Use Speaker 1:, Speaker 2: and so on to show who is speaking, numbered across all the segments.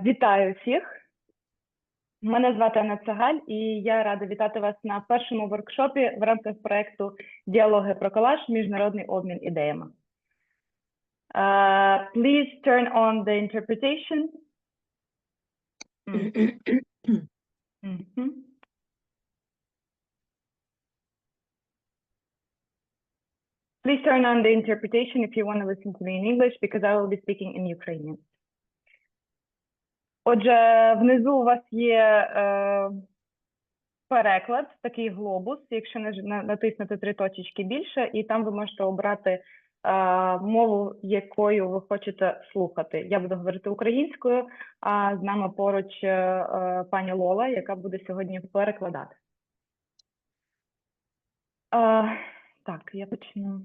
Speaker 1: Вітаю всіх! Мене звати Аннете Sagal, і я рада вітати вас на першому воркшопі в рамках проєкту «Діалоги про колаж. Міжнародний обмін ідеями». Please turn on the interpretation. Please turn on the interpretation if you want to listen to me in English, because I will be speaking in Ukrainian. Отже, внизу у вас є переклад, такий глобус, якщо натиснути 3 точечки більше, і там ви можете обрати мову, якою ви хочете слухати. Я буду говорити українською, а з нами поруч пані Лола, яка буде сьогодні перекладати. Так, я почну.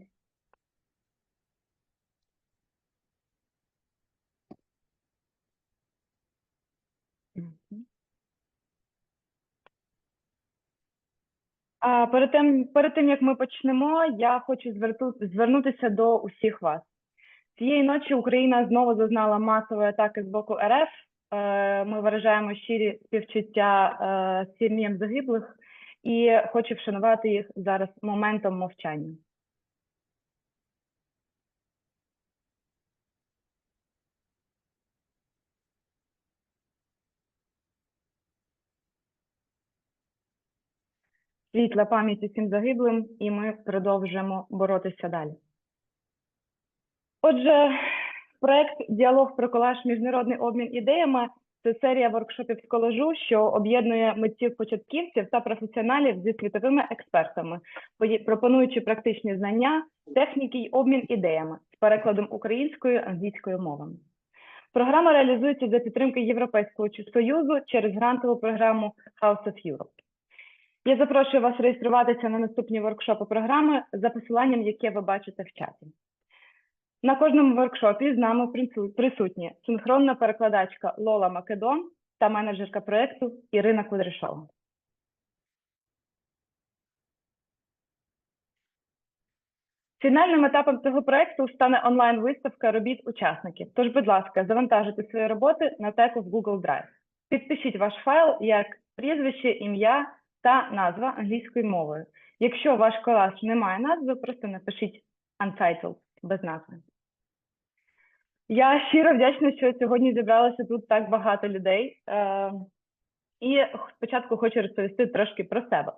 Speaker 1: Перед тим, як ми почнемо, я хочу звернутися до усіх вас. Цієї ночі Україна знову зазнала масової атаки з боку РФ. Ми виражаємо щирі співчуття сім'ям загиблих і хочу вшанувати їх зараз моментом мовчання. Світла пам'ять усім загиблим, і ми продовжуємо боротися далі. Отже, проєкт «Діалог про колаж. Міжнародний обмін ідеями» – це серія воркшопів з колажу, що об'єднує митців-початківців та професіоналів зі світовими експертами, пропонуючи практичні знання, техніки й обмін ідеями з перекладом українською, англійською мовами. Програма реалізується за підтримки Європейського Союзу через грантову програму House of Europe. Я запрошую вас реєструватися на наступні воркшопи програми за посиланням, яке ви бачите в чаті. На кожному воркшопі з нами присутні синхронна перекладачка Лола Македон та менеджерка проєкту Ірина Кудряшова. Фінальним етапом цього проєкту стане онлайн-виставка робіт учасників. Тож, будь ласка, завантажуйте свої роботи на теку в Google Drive. Підпишіть ваш файл як прізвище, ім'я та назва англійською мовою. Якщо ваш колаж не має назви, просто напишіть untitled, без назви. Я щиро вдячна, що сьогодні зібралося тут так багато людей. І спочатку хочу розповісти трошки про себе.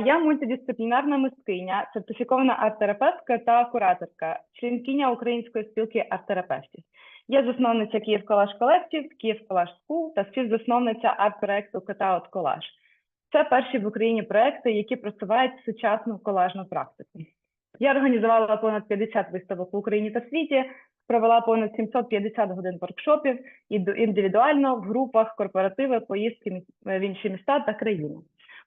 Speaker 1: Я мультидисциплінарна мисткиня, сертифікована арт-терапевтка та кураторка, членкиня Української спілки арт-терапевтів. Я засновниця Київ Collage Collective, Київ Collage School та співзасновниця арт-проекту Cut-Out Collage. Це перші в Україні проекти, які просувають сучасну колажну практику. Я організувала понад 50 виставок в Україні та світі, провела понад 750 годин воркшопів індивідуально, в групах, корпоративи, поїздки в інші міста та країни.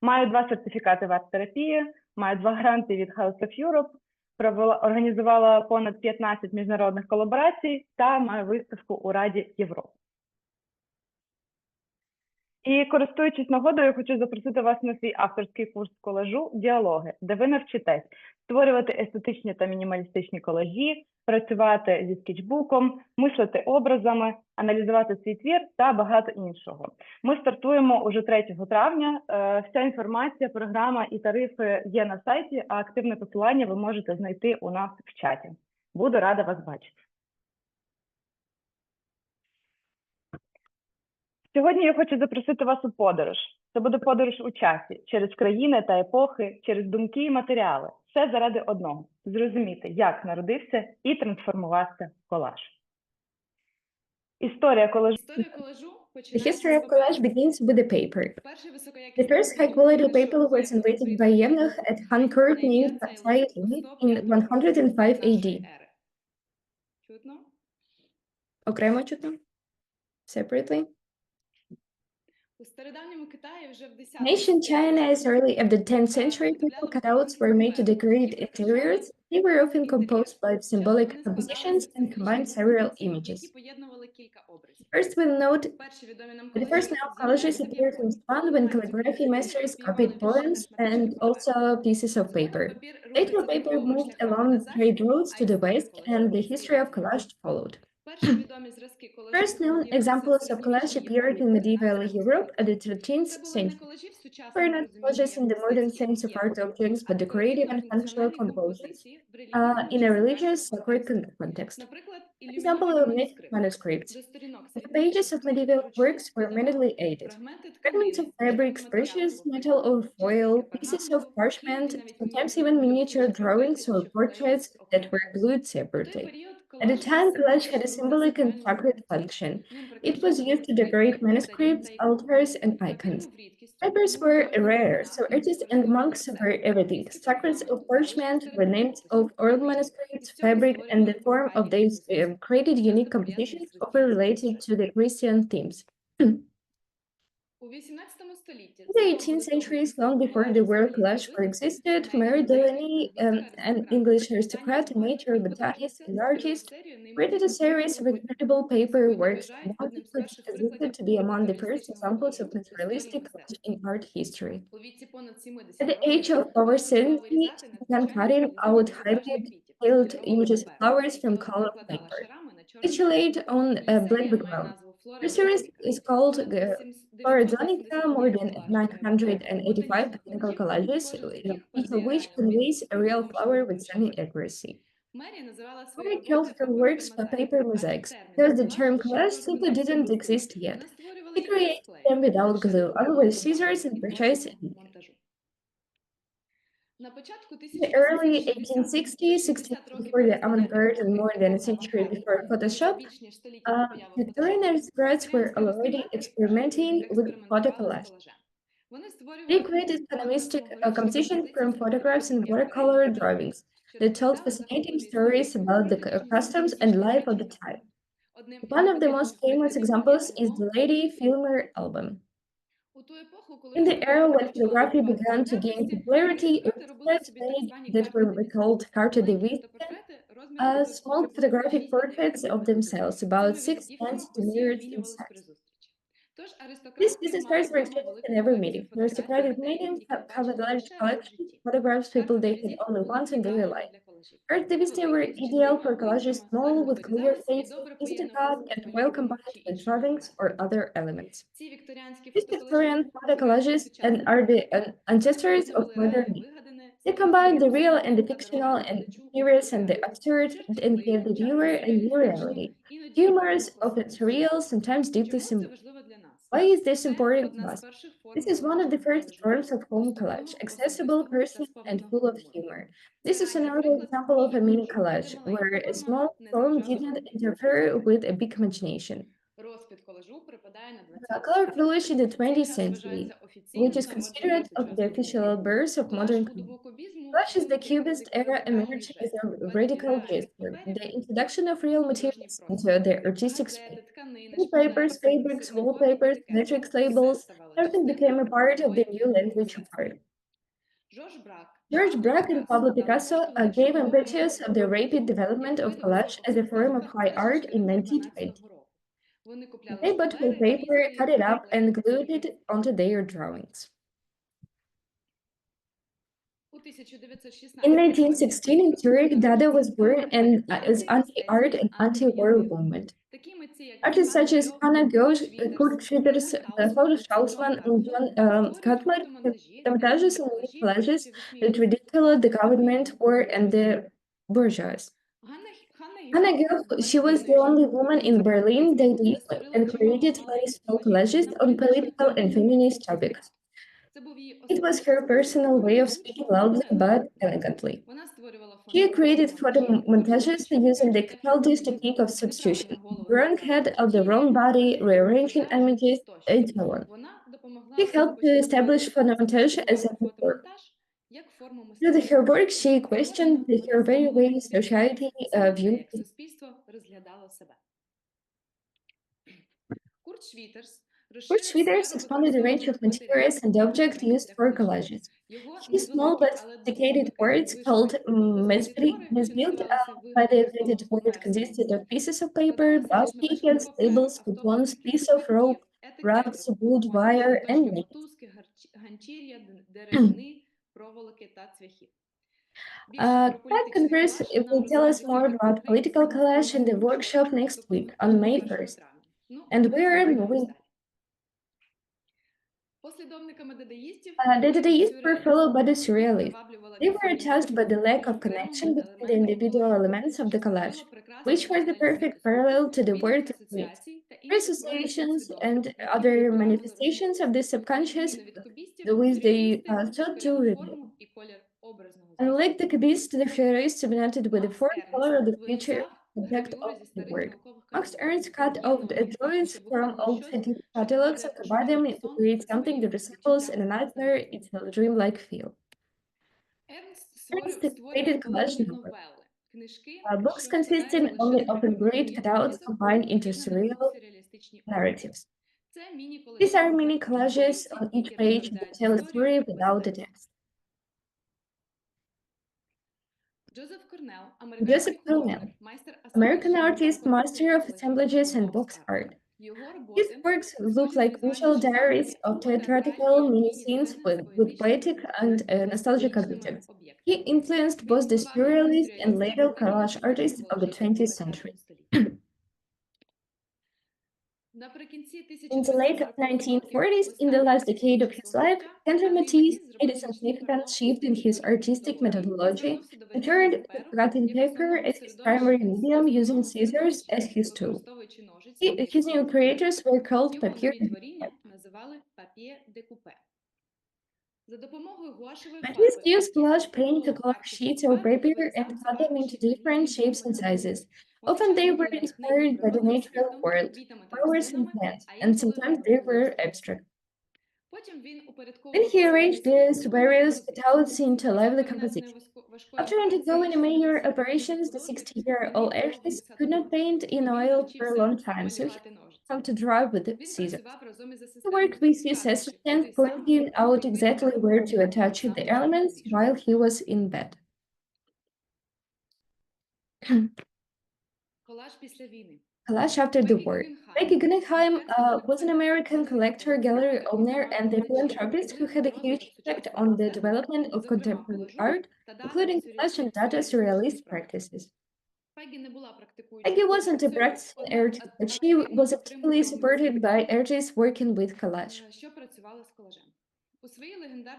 Speaker 1: Маю 2 сертифікати в арт-терапії, маю 2 гранти від House of Europe, організувала понад 15 міжнародних колаборацій та маю виставку у Раді Європи. І, користуючись нагодою, хочу запросити вас на свій авторський курс колажу «Діалоги», де ви навчитесь створювати естетичні та мінімалістичні колажі, працювати зі скетчбуком, мислити образами, аналізувати свій твір та багато іншого. Ми стартуємо уже 3 травня. Вся інформація, програма і тарифи є на сайті, а активне посилання ви можете знайти у нас в чаті. Буду рада вас бачити. Сьогодні я хочу запросити вас у подорож. Це буде подорож у часі, через країни та епохи, через думки і матеріали. Все заради одного – зрозуміти, як народився і трансформувався колаж. Історія колажу
Speaker 2: The history of collage begins with the paper. The first high-quality paper was invented by Yevnach at Han court named Saitli in 105 AD. Окремо чутно? Separately? Ancient China, as early as the 10th century, paper cutouts were made to decorate interiors. They were often composed by symbolic compositions and combined several images. First, we'll note that the first known collages appeared in Japan when calligraphy masters copied poems and also pieces of paper. Later, paper moved along trade routes to the west, and the history of collage followed. First known examples of collage appeared in medieval Europe at the 13th century. Were not collages in the modern sense of art objects, but decorative and functional compositions in a religious sacred context. For example, Hermetic manuscripts. The pages of medieval works were manually aided. Fragments of fabrics, precious metal or foil, pieces of parchment, sometimes even miniature drawings or portraits that were glued separately. At the time, collage had a symbolic and sacred function. It was used to decorate manuscripts, altars, and icons. Papers were rare, so artists and monks were everything. Fragments of parchment were names of old manuscripts, fabric, and the form of these created unique compositions often related to the Christian themes. In the 18th century, long before the word collage existed, Mary Delaney, an English aristocrat, amateur botanist, and artist, created a series of incredible paper works, one which is considered to be among the first examples of naturalistic collage in art history. At the age of over 70, she began cutting out highly detailed images of flowers from colored paper, which she laid on a black background. The series is called Florizonica, more than 985 botanical collages, each of which conveys a real flower with stunning accuracy. Mary called her works for paper mosaics, thus the term collage simply didn't exist yet. She created them without glue, only with scissors and precise ink. In the early 1860s, 60s before the avant-garde and more than a century before Photoshop, Victorian aristocrats were already experimenting with photo collage. They created compositions from photographs and watercolor drawings that told fascinating stories about the customs and life of the time. One of the most famous examples is the Lady Filmer album. In the era when photography began to gain popularity, aristocrats made that were called carte de visite, small photographic portraits of themselves, about 6 centimeters in size. These business cards were exchanged in every meeting. The aristocratic meetings have a large collection of photographs people they had only once in their life. Art divisions were ideal for collages small with clear faces, easy to cut, and well combined with drawings or other elements. These Victorian photo collages are the ancestors of modern media. They combine the real and the fictional and the curious and the absurd and give the viewer a new reality. Humorous, often surreal, sometimes deeply symbolic. Why is this important to us? This is one of the first forms of home collage, accessible, personal, and full of humor. This is another example of a mini collage, where a small form didn't interfere with a big imagination. Color flourished in the 20th century, which is considered of the official birth of modern color. Collage is the Cubist era emerged as a radical gesture, the introduction of real materials into the artistic space. Wallpapers, fabrics, wallpapers, metrics labels, everything became a part of the new language of art. George Braque and Pablo Picasso gave impetus of the rapid development of collage as a form of high art in 1920. They bought wallpaper, cut it up, and glued it onto their drawings. In 1916, in Zurich, Dada was born and as anti-art and anti-war movement. Artists such as Hannah Gauge, Kurt Schwitters, Paul Straussman, and John Cutler dramatises and made collages that ridiculed the government, war, and the bourgeois. Hannah Gauge, she was the only woman in Berlin that used and created many small collages on political and feminist topics. It was her personal way of speaking loudly but elegantly. She created photo montages using the Keltish technique of substitution, the wrong head of the wrong body, rearranging images, and so on. She helped to establish photomontage as a new form. Through her work, she questioned her very way society viewed. Kurt Schwitters expanded the range of materials and objects used for collages. His small but sophisticated works, called misbuilt by the invented board, consisted of pieces of paper, glass tickets, labels, coupons, piece of rope, rugs, wood, wire, and nails. That Converse will tell us more about political collage in the workshop next week on May 1st. And we're moving. The Dadaists were followed by the Surrealists. They were touched by the lack of connection between the individual elements of the collage, which was the perfect parallel to the word myths, associations, and other manifestations of the subconscious with the sought to reveal. Unlike the Cubist, the Furious submitted with the fourth color of the feature subject of the work. Max Ernst cut off the drawings from old scientific catalogs and combined them to create something that resembles in a nightmare its a dreamlike feel. Ernst created collage novels, books consisting only of engraved cutouts combined into surreal narratives. These are mini collages on each page that tell a story without the text. Joseph Cornell, American artist, master of assemblages and box art. His works look like visual diaries of theatrical mini-scenes with poetic and nostalgic objects. He influenced both the surrealist and later collage artists of the 20th century. In the late 1940s, in the last decade of his life, Henri Matisse made a significant shift in his artistic methodology and turned to cutting paper as his primary medium, using scissors as his tool. His new creators were called papier découpé. Matisse used collage paint to color sheets of paper and cut them into different shapes and sizes. Often they were inspired by the natural world, flowers and plants, and sometimes they were abstract. Then he arranged these various cutouts into a lively composition. After undergoing major operations, the 60-year-old artist could not paint in oil for a long time, so he learned how to draw with scissors. He worked with his assistant, pointing out exactly where to attach the elements while he was in bed. Collage after the war. Peggy Guggenheim was an American collector, gallery owner, and a philanthropist who had a huge impact on the development of contemporary art, including collage and data surrealist practices. Peggy wasn't a practicing artist, but she was actively supported by artists working with collage.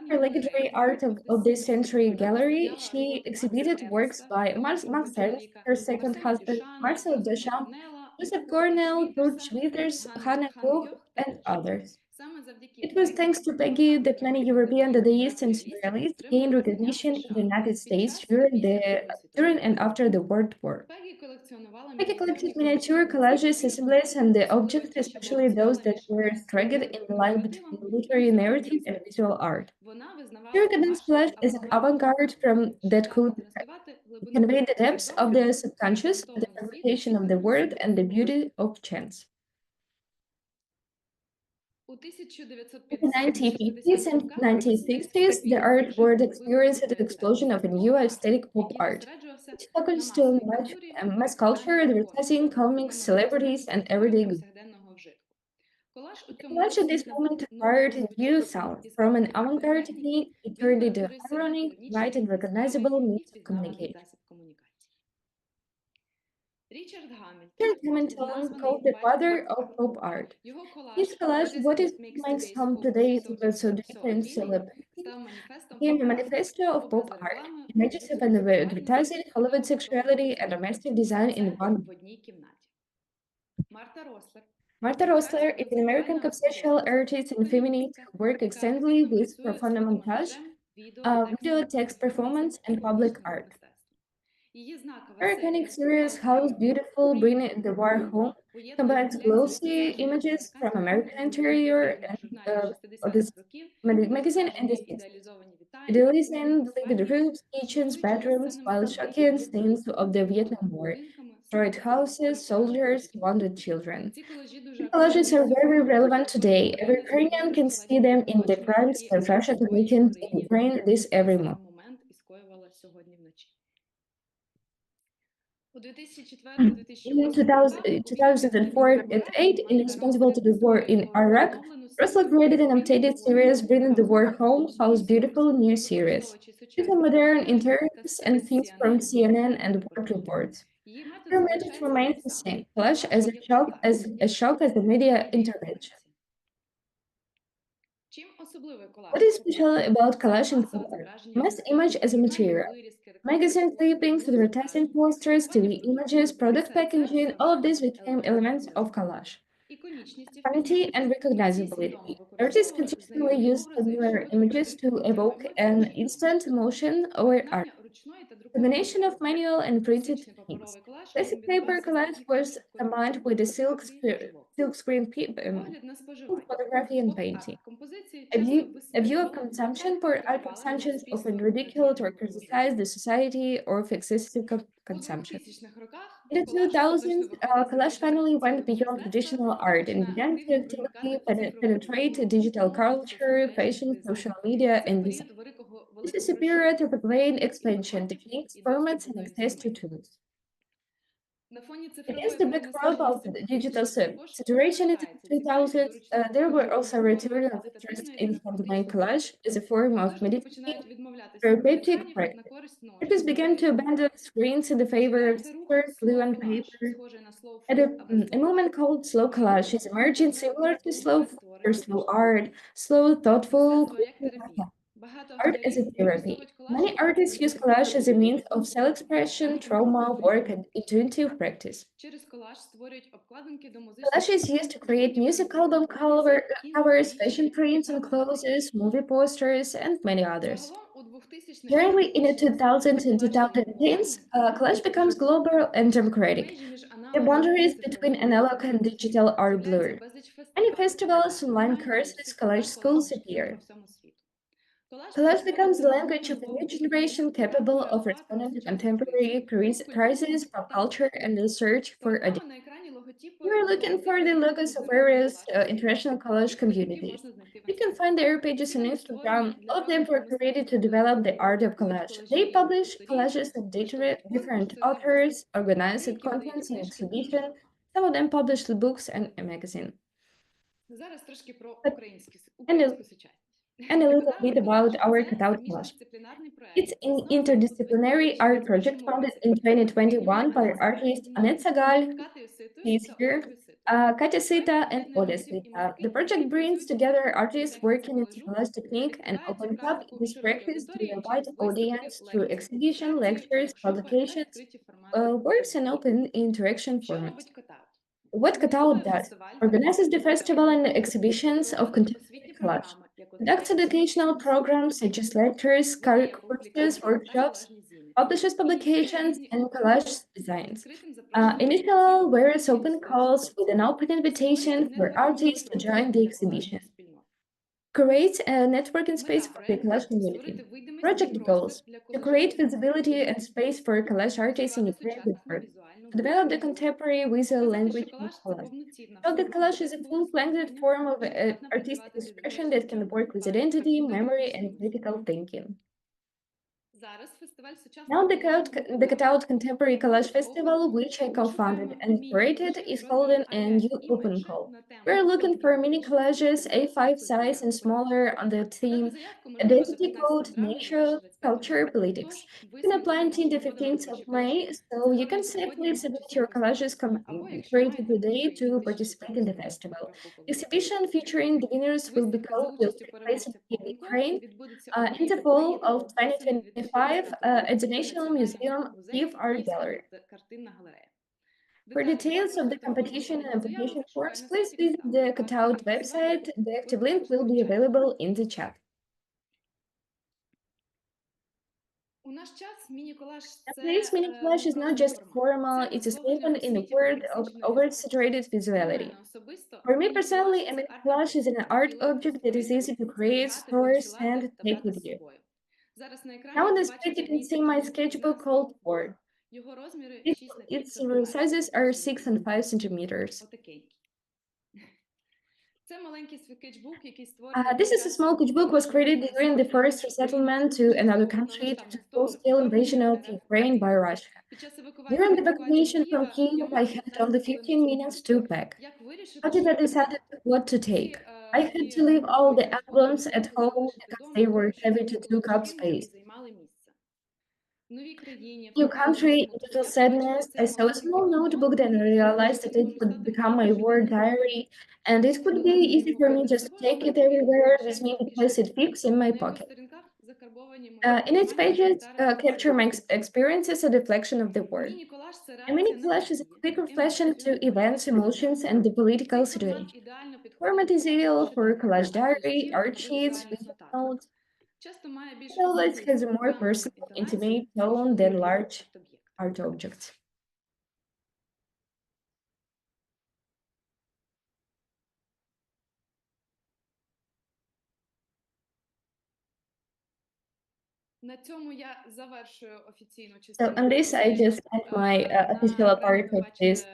Speaker 2: Her legendary Art of this Century gallery, she exhibited works by Max Ernst, her second husband, Marcel Duchamp, Joseph Cornell, Kurt Schwitters, Hannah Koch, and others. It was thanks to Peggy that many European Dadaists and Surrealists gained recognition in the United States during and after the World War. Peggy collected miniature collages, assemblies, and the objects, especially those that were struggled in the line between literary narrative and visual art. She recognized collage as an avant-garde from that could convey the depths of the subconscious, the interpretation of the world, and the beauty of chance. In the 1950s and 1960s, the art world experienced an explosion of a new aesthetic pop art, which focused on mass culture, advertising, comics, celebrities, and everyday goods. Collage at this moment acquired a new sound. From an avant-garde technique, it turned into a ironic, light, and recognizable means of communication. Richard Hamilton called the father of pop art. His collage, What is Makes Home Today So Deep and Celebrated, became a manifesto of pop art, images of advertising, Hollywood sexuality, and domestic design in one. Martha Rosler is an American conceptual artist and feminist who worked extensively with performance montage, video, text performance, and public art. Her iconic series House Beautiful, Bring the War Home combines glossy images from American interior and of this magazine and the 60s. Idealizing living rooms, kitchens, bedrooms, while shocking scenes of the Vietnam War, destroyed houses, soldiers, wounded children. These collages are very relevant today. Every Ukrainian can see them in the crimes that Russia committed in Ukraine this every month. In 2004 and 2008, responsible to the war in Iraq, Russell created an updated series, Bringing the War Home, House Beautiful new series. Using modern interiors and themes from CNN and World Report. Her message remains the same: Collage as the media intervention. What is special about collage in pop art? Mass image as a material. Magazine clippings, advertising posters, TV images, product packaging, all of this became elements of collage. Quality and recognizability. Artists consistently use similar images to evoke an instant emotion or art. Combination of manual and printed techniques. Classic paper collage was combined with the silk screen photography and painting. A view of consumption for art consumptions often ridiculed or criticized the society of excessive consumption. In the 2000s, collage finally went beyond traditional art and began to actively penetrate digital culture, fashion, social media, and design. This is a period of a great expansion, techniques, formats, and access to tools. Against the backdrop of the digital saturation in the 2000s, there were also a return of interest in handmade collage as a form of meditative, therapeutic practice. Artists began to abandon screens in the favor of paper, glue, and paper. A movement called slow collage is emerging, similar to slow food or slow art, slow, thoughtful, art as a therapy. Many artists use collage as a means of self-expression, trauma, work, and intuitive practice. Collage is used to create music album covers, fashion prints on clothes, movie posters, and many others. Generally, in the 2000s and 2010s, collage becomes global and democratic. The boundaries between analog and digital are blurred. Many festivals, online courses, college schools appear. Collage becomes the language of a new generation capable of responding to contemporary crises, pop culture, and the search for identity. We are looking for the logos of various international college communities. You can find their pages on Instagram. All of them were created to develop the art of collage. They publish collages of different authors, organized contents and exhibition. Some of them published books and a magazine. But, and, a, and a little bit about our cutout collage. It's an interdisciplinary art project founded in 2021 by artist Annete Sagal, is here, Katya Sita, and Oda Sita. The project brings together artists working in collage technique and opens up this practice to a wide audience through exhibition, lectures, publications, works, and open interaction formats. What Cutout does organizes the festival and exhibitions of contemporary collage, conducts educational programs such as lectures, courses, workshops, publishes publications, and collage designs. Initial various open calls with an open invitation for artists to join the exhibition. Create a networking space for the collage community. Project goals: to create visibility and space for collage artists in Ukraine with work, to develop the contemporary visual language of collage. Show that collage is a full-fledged form of artistic expression that can work with identity, memory, and critical thinking. Now, the Cutout Contemporary Collage Festival, which I co-founded and curated, is holding a new open call. We're looking for mini collages, A5 size and smaller, on the theme Identity Code, Nature, Culture, Politics. You can apply until the 15th of May, so you can safely submit your collages created today to participate in the festival. The exhibition featuring the winners will take place in Ukraine in the fall of 2025 at the National Museum Kyiv Art Gallery. For details of the competition and application forms, please visit the Cutout website. The active link will be available in the chat. Nowadays, Mini-Collage is not just formal, it's a statement in a world of oversaturated visuality. For me personally, a Mini-Collage is an art object that is easy to create, store, send, take with you. Now on the screen you can see my sketchbook called Four. Its sizes are 6 and 5 centimeters. This is a small sketchbook was created during the first resettlement to another country to the full-scale invasion of Ukraine by Russia. During the evacuation from Kyiv, I had only 15 minutes to pack. How did I decide what to take? I had to leave all the albums at home because they were heavy to take up space. New country, digital sadness. I saw a small notebook that I realized that it would become my word diary, and it would be easy for me just to take it everywhere with me because it fits in my pocket. In its pages, capture my experiences a reflection of the world. A mini collage is a quick reflection to events, emotions, and the political situation. Format is ideal for collage diary, art sheets, video notes. Knowledge has a more personal, intimate tone than large art objects. So on this, I just end my official part of this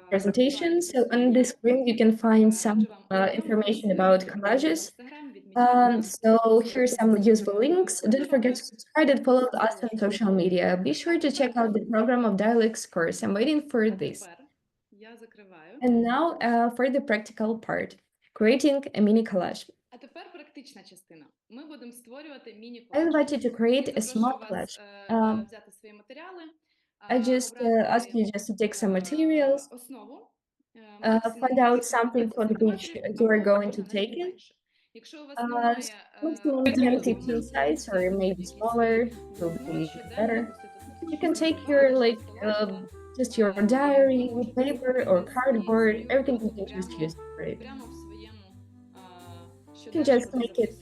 Speaker 2: presentation. So on the screen, you can find some information about collages. So here's some useful links. Don't forget to subscribe and follow us on social media. Be sure to check out the program of dialects course. I'm waiting for this. And now for the practical part, creating a mini collage. I invite you to create a small collage. I just ask you just to take some materials, find out something for which you are going to take it. Maximum 10-15 size or maybe smaller will be better. You can take your like just your diary, paper or cardboard, everything you can just use for it. You can just make it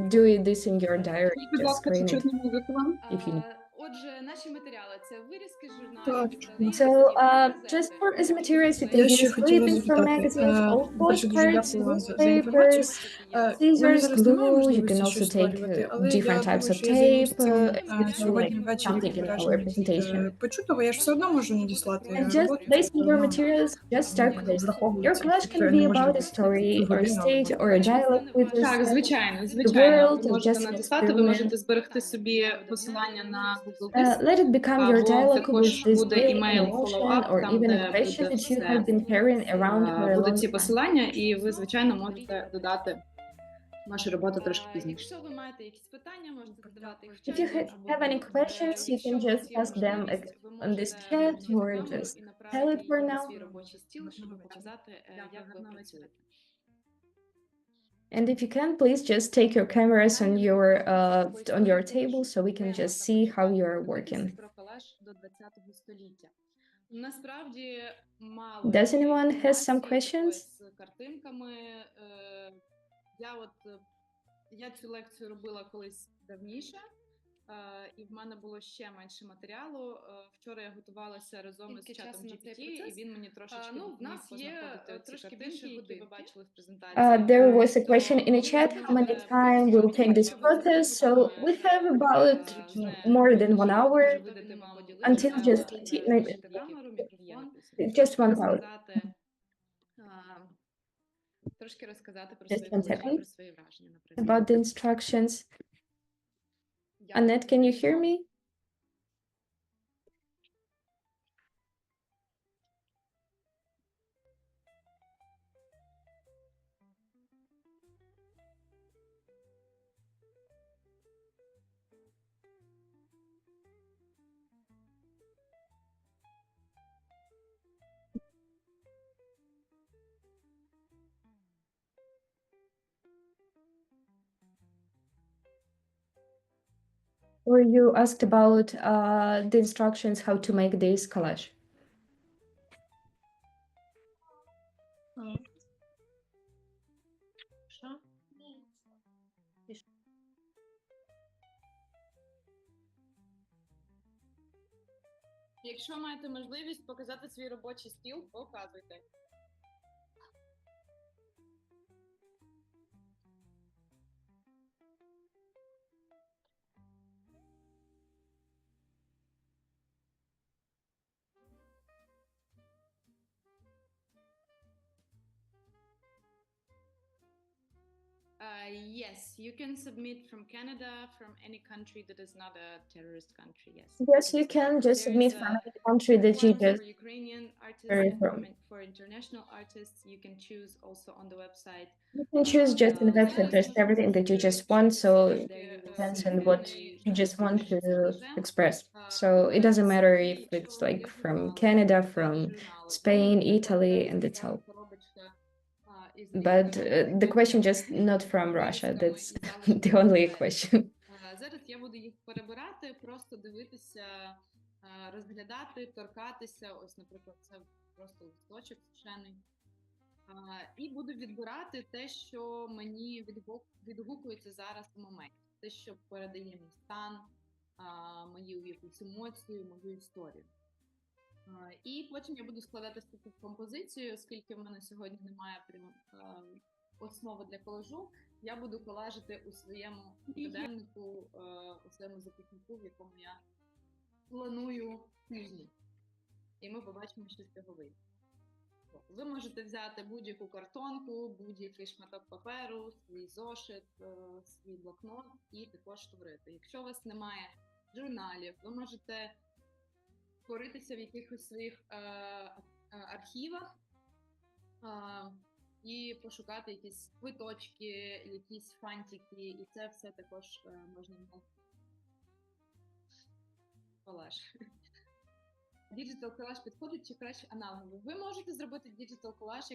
Speaker 2: do this in your diary,
Speaker 3: Скажіть, будь
Speaker 2: just
Speaker 3: ласка, чи
Speaker 2: screen it
Speaker 3: чутно музику вам?
Speaker 2: if you need.
Speaker 4: Отже, наші матеріали це вирізки з
Speaker 3: Так,
Speaker 4: журналів,
Speaker 3: чутно.
Speaker 2: So just for as materials, you can
Speaker 3: Я ще
Speaker 2: use
Speaker 3: хотіла
Speaker 2: clippings from
Speaker 3: запитати.
Speaker 2: magazines, old
Speaker 3: По-перше, дуже
Speaker 2: postcards,
Speaker 3: дякую вам за інформацію.
Speaker 2: newspapers,
Speaker 3: У мене
Speaker 2: scissors,
Speaker 3: зараз немає
Speaker 2: glue. You can
Speaker 3: можливості
Speaker 2: also
Speaker 3: щось
Speaker 2: take
Speaker 3: створювати, але
Speaker 2: different
Speaker 3: я
Speaker 2: types
Speaker 3: думаю,
Speaker 2: of
Speaker 3: що я займусь
Speaker 2: tape,
Speaker 3: цим
Speaker 2: as you like
Speaker 3: сьогодні ввечері
Speaker 2: something
Speaker 3: під
Speaker 2: in our
Speaker 3: враженням
Speaker 2: presentation.
Speaker 3: від почутого. Я ж все одно можу надіслати
Speaker 2: And just
Speaker 3: роботу,
Speaker 2: based on
Speaker 3: тобто
Speaker 2: your materials, just start creating. Your
Speaker 3: враховується,
Speaker 2: collage
Speaker 3: що
Speaker 2: can
Speaker 3: я
Speaker 2: be
Speaker 3: не можу
Speaker 2: about a
Speaker 3: робити так
Speaker 2: story
Speaker 3: цю
Speaker 2: or a
Speaker 3: годину
Speaker 2: stage
Speaker 3: або
Speaker 2: or a
Speaker 3: ввечері.
Speaker 2: dialogue with
Speaker 4: Так,
Speaker 2: yourself,
Speaker 4: звичайно,
Speaker 2: the
Speaker 4: звичайно.
Speaker 2: world,
Speaker 4: Ви
Speaker 2: or
Speaker 4: можете
Speaker 2: just an
Speaker 4: надіслати, ви
Speaker 2: experiment.
Speaker 4: можете зберегти собі посилання на Google Диск,
Speaker 2: Let it become your
Speaker 4: або
Speaker 2: dialogue with
Speaker 4: також
Speaker 2: this
Speaker 4: буде
Speaker 2: feeling,
Speaker 4: імейл
Speaker 2: emotion,
Speaker 4: follow-up,
Speaker 2: or
Speaker 4: там,
Speaker 2: even a
Speaker 4: де
Speaker 2: question
Speaker 4: буде
Speaker 2: that you have
Speaker 4: все,
Speaker 2: been carrying around for a
Speaker 4: будуть
Speaker 2: long
Speaker 4: ці
Speaker 2: time.
Speaker 4: посилання, і ви, звичайно, можете додати ваші роботи трошки пізніше.
Speaker 1: Якщо ви маєте якісь питання, можете задавати їх в
Speaker 2: If you
Speaker 1: чаті.
Speaker 2: have any questions, you can just ask them on this chat or just tell it for now.
Speaker 1: свій робочий стіл, щоб показати, як ви працюєте.
Speaker 2: And if you can, please just take your cameras on your table so we can just see how you are working.
Speaker 4: Про колаж до ХХ століття. Насправді мало
Speaker 2: Does anyone has some
Speaker 4: інформації
Speaker 2: questions?
Speaker 4: з картинками. Я цю лекцію робила колись давніше, і в мене було ще менше матеріалу. Вчора я готувалася разом із чатом GPT, і він мені трошечки допоміг познаходити ці картинки, які ви бачили в презентації.
Speaker 2: There was a question in the chat, how many time will take this process? So we have about more than 1 hour until just 1 hour.
Speaker 4: Трошки розказати про
Speaker 2: Just
Speaker 4: свої
Speaker 2: 1 second.
Speaker 4: колажі, про свої враження на презентації.
Speaker 2: About the instructions. Annette, can you hear me? Or you asked about the instructions how to make this collage.
Speaker 4: Якщо маєте можливість показати свій робочий стіл, показуйте. Yes, you can submit from Canada, from any country that is not a terrorist country. Yes.
Speaker 2: Yes, you can just submit from any country that you just
Speaker 4: for Ukrainian artists
Speaker 2: very
Speaker 4: and
Speaker 2: from.
Speaker 4: for international artists. You can choose also on the website.
Speaker 2: You can choose just in the website. There's everything that you just want. So it depends on what you just want to express. So it doesn't matter if it's like from Canada, from Spain, Italy, and that's all. But the question just not from Russia. That's the only question.
Speaker 4: Зараз я буду їх перебирати, просто дивитися, розглядати, торкатися. Ось, наприклад, це просто листочок сушений. І буду відбирати те, що мені відгукується зараз в моменті. Те, що передає мій стан, мою якусь емоцію, мою історію. І потім я буду складати таку композицію, оскільки в мене сьогодні немає основи для колажу, я буду колажити у своєму щоденнику, у своєму записнику, в якому я планую тижні. І ми побачимо, що з цього вийде. Ви можете взяти будь-яку картонку, будь-який шматок паперу, свій зошит, свій блокнот і також творити. Якщо у вас немає журналів, ви можете поритися в якихось своїх архівах і пошукати якісь квиточки, якісь фантики, і це все також можна колаж. Digital колаж підходить чи краще аналоговий? Ви можете зробити digital колаж,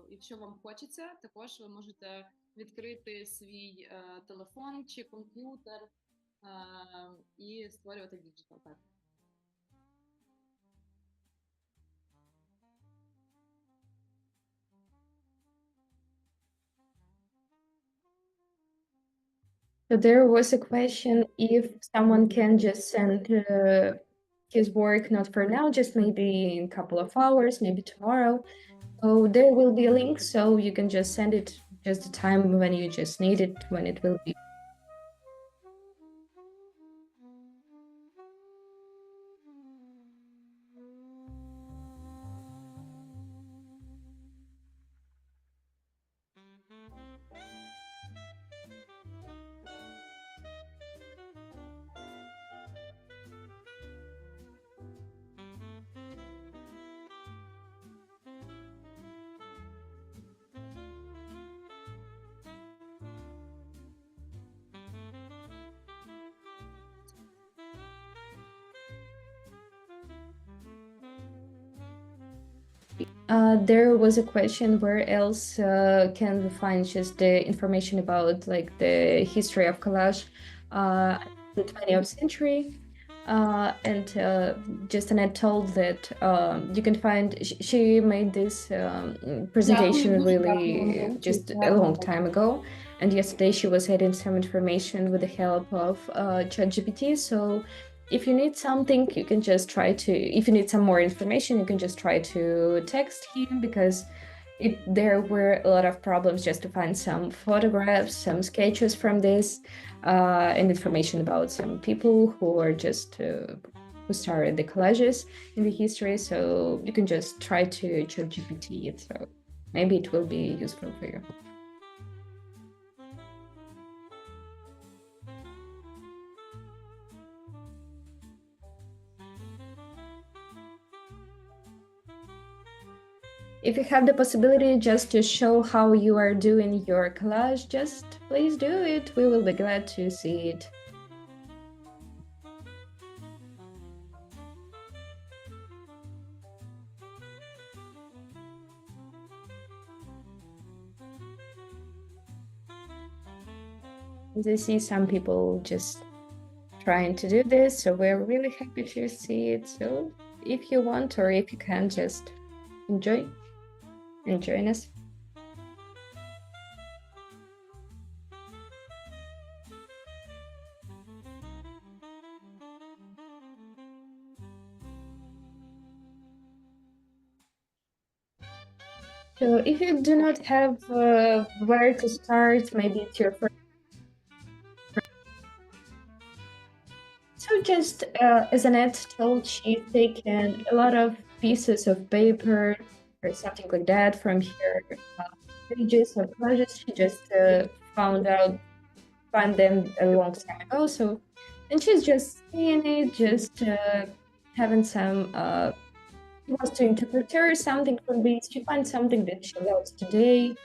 Speaker 4: якщо вам хочеться. Також ви можете відкрити свій телефон чи комп'ютер і створювати digital так.
Speaker 2: So there was a question if someone can just send his work, not for now, just maybe in a couple of hours, maybe tomorrow. So there will be a link, so you can just send it just the time when you just need it, when it will be. There was a question where else can we find just the information about like the history of collage the 20th century. And just Annette told that you can find, she made this presentation really just a long time ago. And yesterday she was adding some information with the help of ChatGPT. So if you need something, you can just try to, if you need some more information, you can just try to text him, because there were a lot of problems just to find some photographs, some sketches from this, and information about some people who are just, who started the collages in the history. So you can just try to ChatGPT it. So maybe it will be useful for you. If you have the possibility just to show how you are doing your collage, just please do it. We will be glad to see it. As I see some people just trying to do this, so we're really happy to see it. So if you want, or if you can, just enjoy and join us. So if you do not have where to start, maybe it's your first. So just as Annette told, she's taken a lot of pieces of paper or something like that from here pages or collages she just found them a long time ago. So, and she's just seeing it, just having some. She wants to interpret something from this. She finds something that she loves today,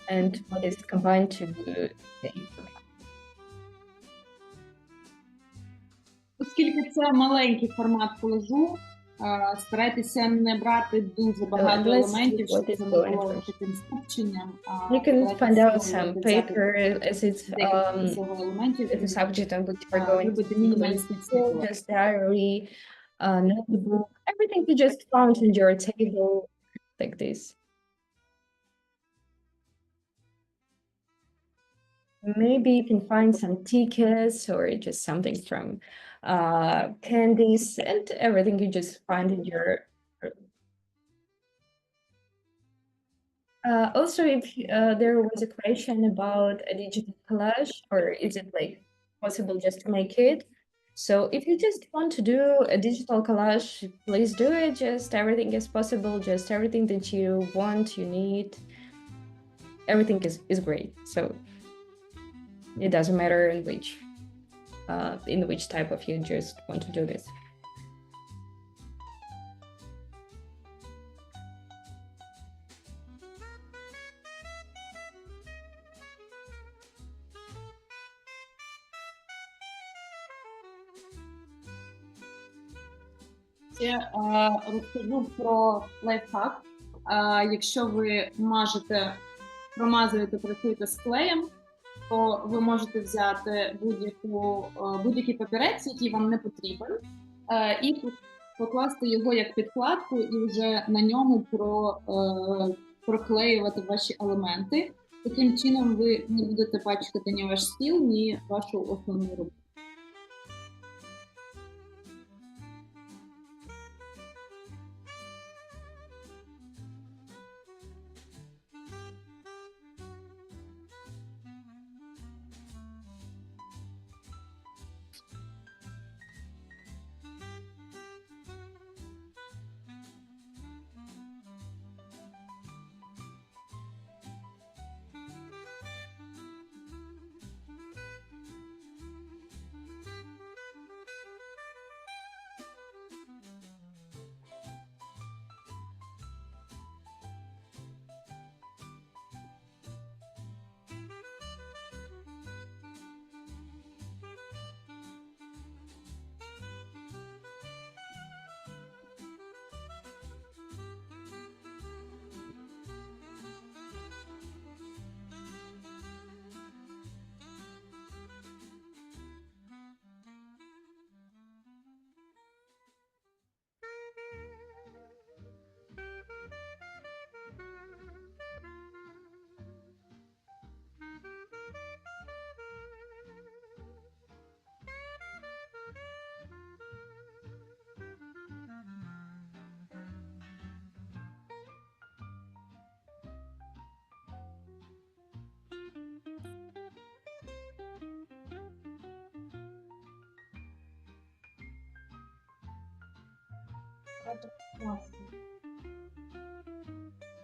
Speaker 2: and what is combined to
Speaker 5: Оскільки це маленький формат колажу, старайтеся не брати дуже багато елементів, щоб це не було таким скупченням.
Speaker 2: You can find out some paper as it's the subject on which we're going to be, just diary, notebook, everything you just found in your table, like this. Maybe you can find some tickets or just something from candies and everything you just find in your. Also, if there was a question about a digital collage, or is it like possible just to make it? So if you just want to do a digital collage, please do it. Just everything is possible. Just everything that you want, you need. Everything is great. So it doesn't matter in which type of you just want to do this.
Speaker 5: Розкажу про лайфхак. Якщо ви промазуєте, працюєте з клеєм, то ви можете взяти будь-який папірець, який вам не потрібен, і покласти його як підкладку і вже на ньому проклеювати ваші елементи. Таким чином ви не будете пачкати ні ваш стіл, ні вашу основну роботу.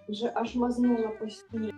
Speaker 3: Вже аж мазнула по стіні.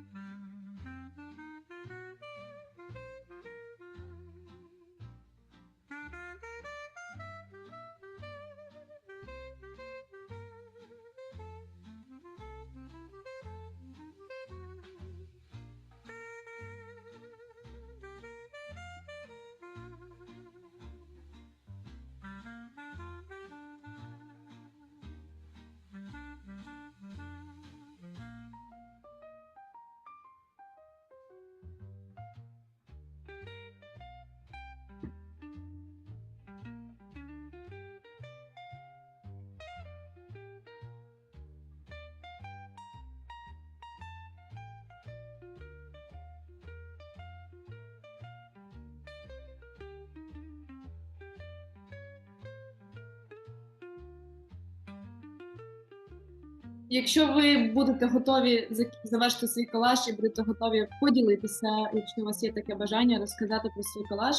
Speaker 5: Якщо ви будете готові завершити свій колаж і будете готові поділитися, якщо у вас є таке бажання, розказати про свій колаж,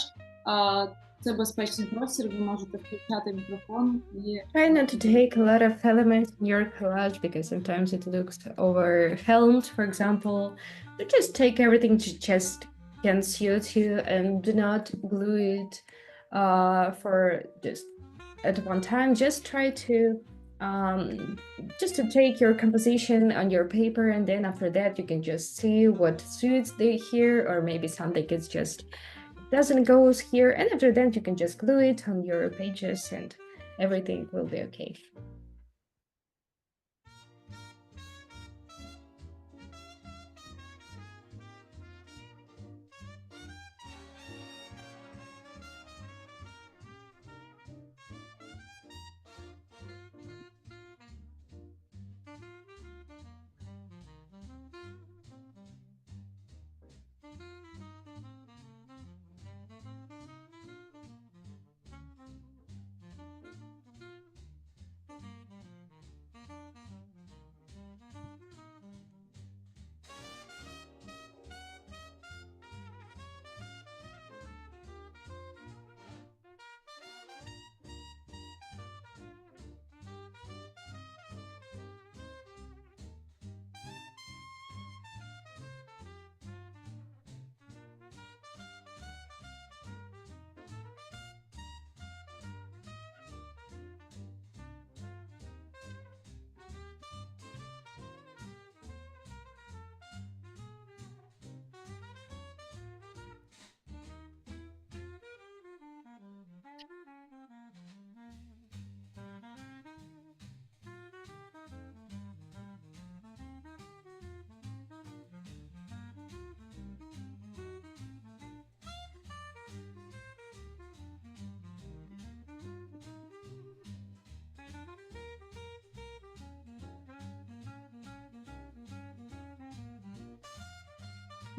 Speaker 5: Це безпечний простір, ви можете включати мікрофон і
Speaker 2: Try not to take a lot of elements in your collage because sometimes it looks overwhelmed, for example. So just take everything to just can suit you and do not glue it for just at one time. Just try to just to take your composition on your paper, and then after that you can just see what suits here, or maybe something is just doesn't goes here, and after that you can just glue it on your pages and everything will be okay.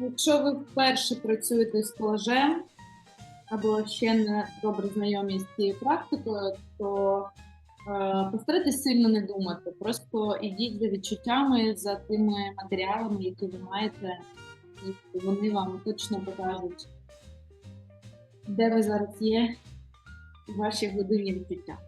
Speaker 5: Якщо ви вперше працюєте з колажем або ще не добре знайомі з цією практикою, то постарайтесь сильно не думати. Просто ідіть за відчуттями, за тими матеріалами, які ви маєте, і вони вам точно покажуть, де ви зараз є, ваші глибинні відчуття.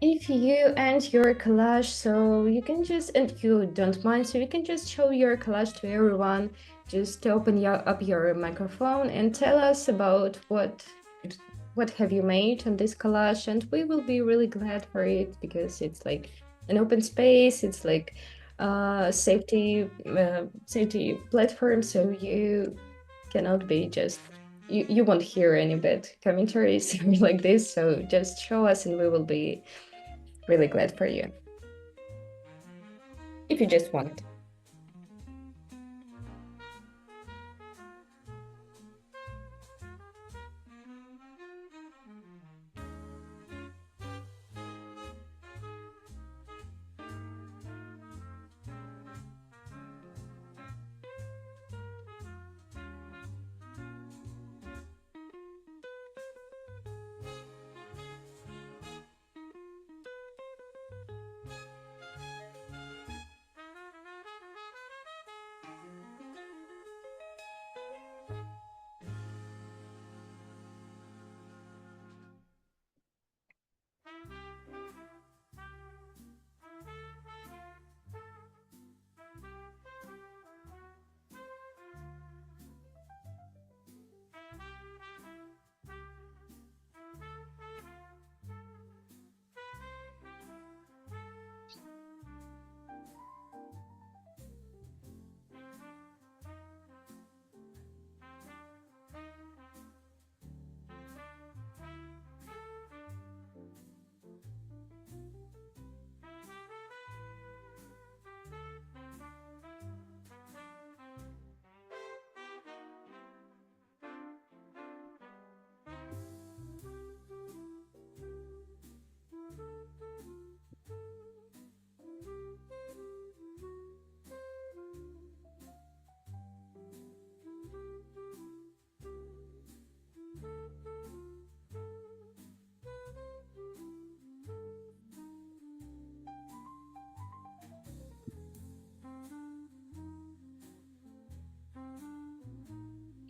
Speaker 2: If you end your collage, so you can just, and you don't mind, so you can just show your collage to everyone. Just open up your microphone and tell us about what have you made on this collage, and we will be really glad for it because it's like an open space. It's like safety platform, so you cannot be just. You won't hear any bad commentaries like this, so just show us and we will be really glad for you. If you just want.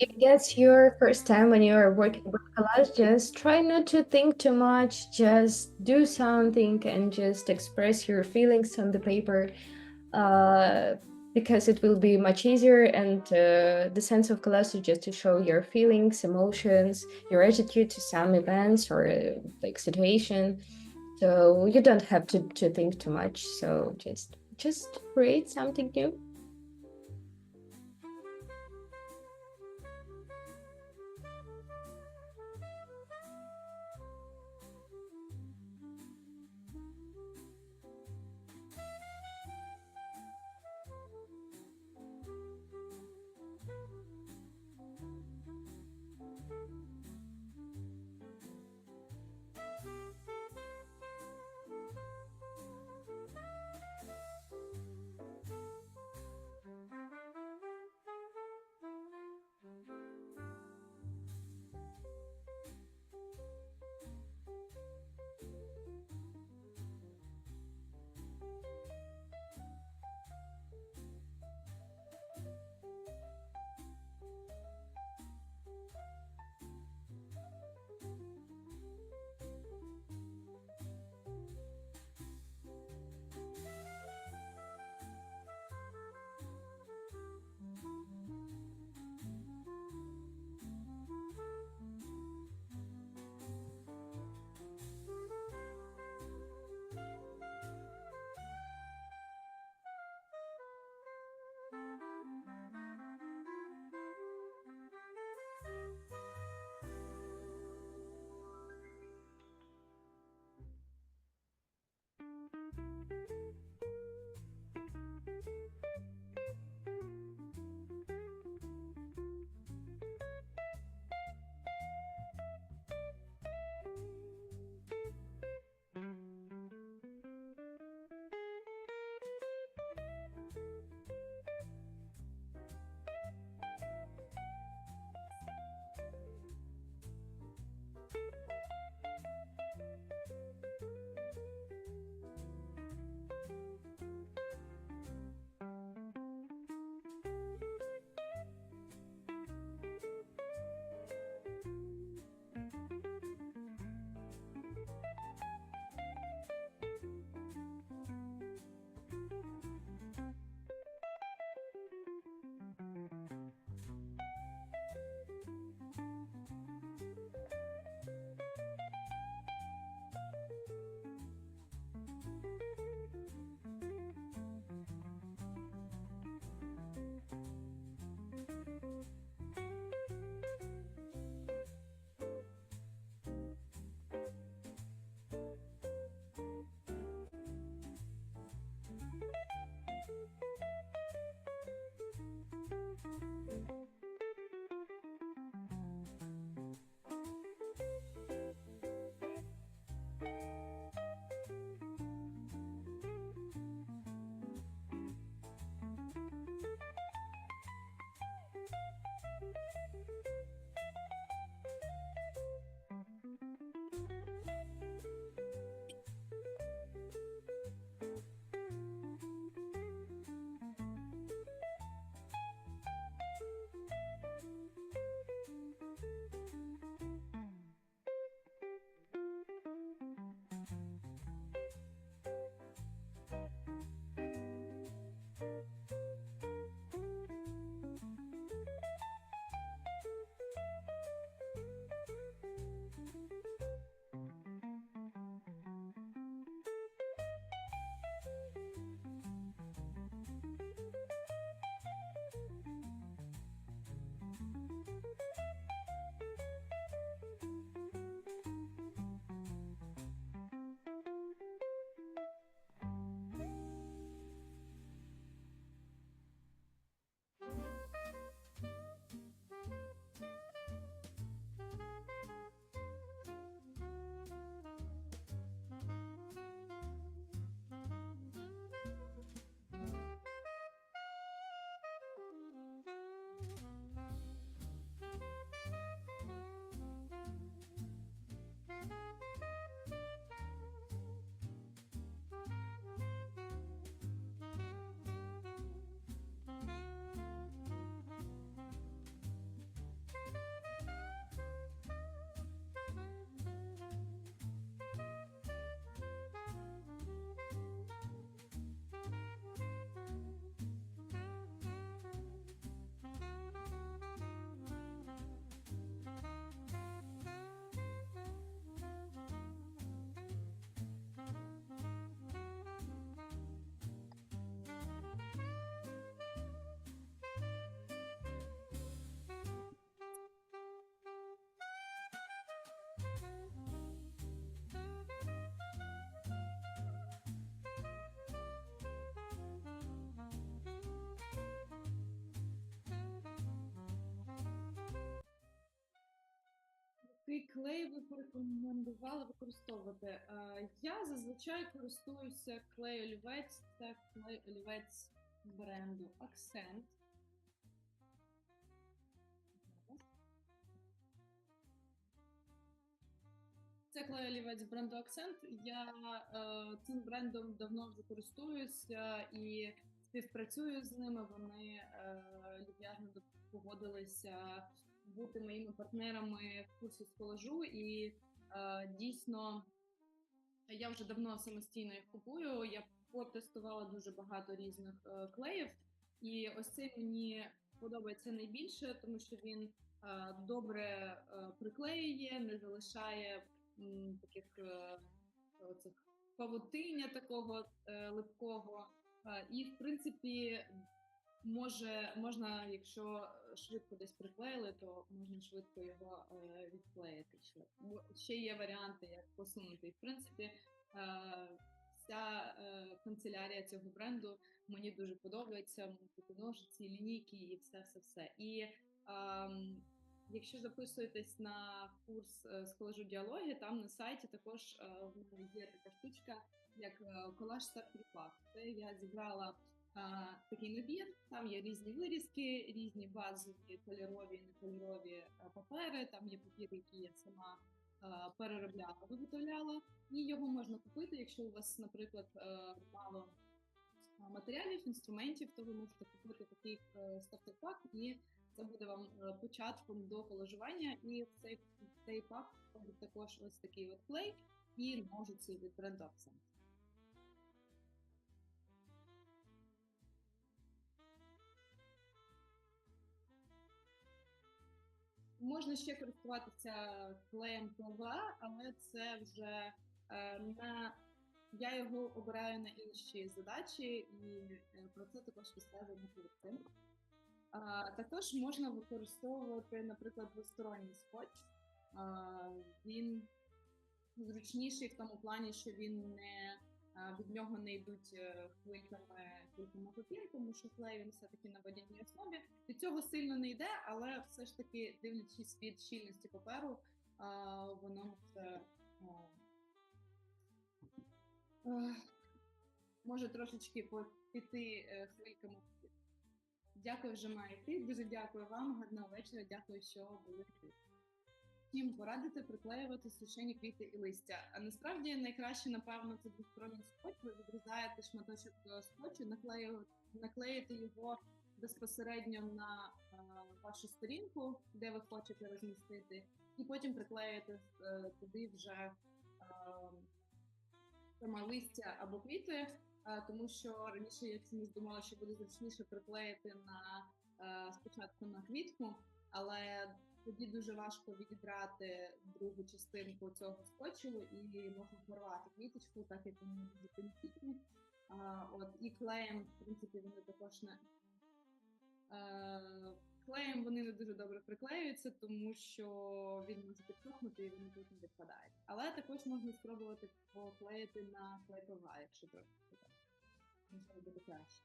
Speaker 2: If that's your first time when you are working with collage, just try not to think too much. Just do something and just express your feelings on the paper, because it will be much easier. And the sense of collage is just to show your feelings, emotions, your attitude to some events or like situation. So you don't have to think too much. So just create something new.
Speaker 5: який клей ви порекомендували використовувати? Я зазвичай користуюся клей-олівець, це клей-олівець бренду Accent. Це клей-олівець бренду Accent. Я цим брендом давно вже користуюся і співпрацюю з ними. Вони люб'язно погодилися бути моїми партнерами в курсі з колажу, і дійсно я вже давно самостійно їх купую. Я потестувала дуже багато різних клеїв, і ось цей мені подобається найбільше, тому що він добре приклеює, не залишає таких оцих павутиння такого липкого. І, в принципі, можна, якщо швидко десь приклеїли, то можна швидко його відклеїти. Ще є варіанти, як посунути. І, в принципі, вся канцелярія цього бренду мені дуже подобається. Ножиці, лінійки і все-все-все. І якщо записуєтесь на курс з колажу діалоги, там на сайті також в мене є така штучка, як Collage Starter Pack. Це я зібрала такий набір, там є різні вирізки, різні базові кольорові, некольорові папери, там є папір, який я сама переробляла, виготовляла, і його можна купити, якщо у вас, наприклад, мало матеріалів, інструментів, то ви можете купити такий стартер-пак, і це буде вам початком до колажування. І в цей пак входить також ось такий от клей і ножиці від бренду Accent. Можна ще користуватися клеєм ПВА, але це вже я його обираю на інші задачі, і про це також розказуємо перед цим. Також можна використовувати, наприклад, двосторонній скотч. Він зручніший в тому плані, що від нього не йдуть хвильками папір, тому що клей він все-таки на водяній основі. Від цього сильно не йде, але все ж таки, дивлячись від щільності паперу, воно може трошечки піти хвильками. Дякую, вже маю йти. Дуже дякую вам, гарного вечора, дякую, що були тут. Чим порадити приклеювати сушені квіти і листя? А насправді найкраще, напевно, це двосторонній скотч. Ви відрізаєте шматочок скотчу, наклеїте його безпосередньо на вашу сторінку, де ви хочете розмістити, і потім приклеїте туди вже саме листя або квіти, тому що раніше я чомусь думала, що буде зручніше приклеїти спочатку на квітку, але тоді дуже важко відібрати другу частинку цього скотчу і можна порвати квіточку, так як вони дуже тонкі. І клеєм, в принципі, вони також клеєм вони не дуже добре приклеюються, тому що він може підсохнути і вони потім відпадають. Але також можна спробувати поклеїти на клей ПВА, якщо трохи можливо буде краще.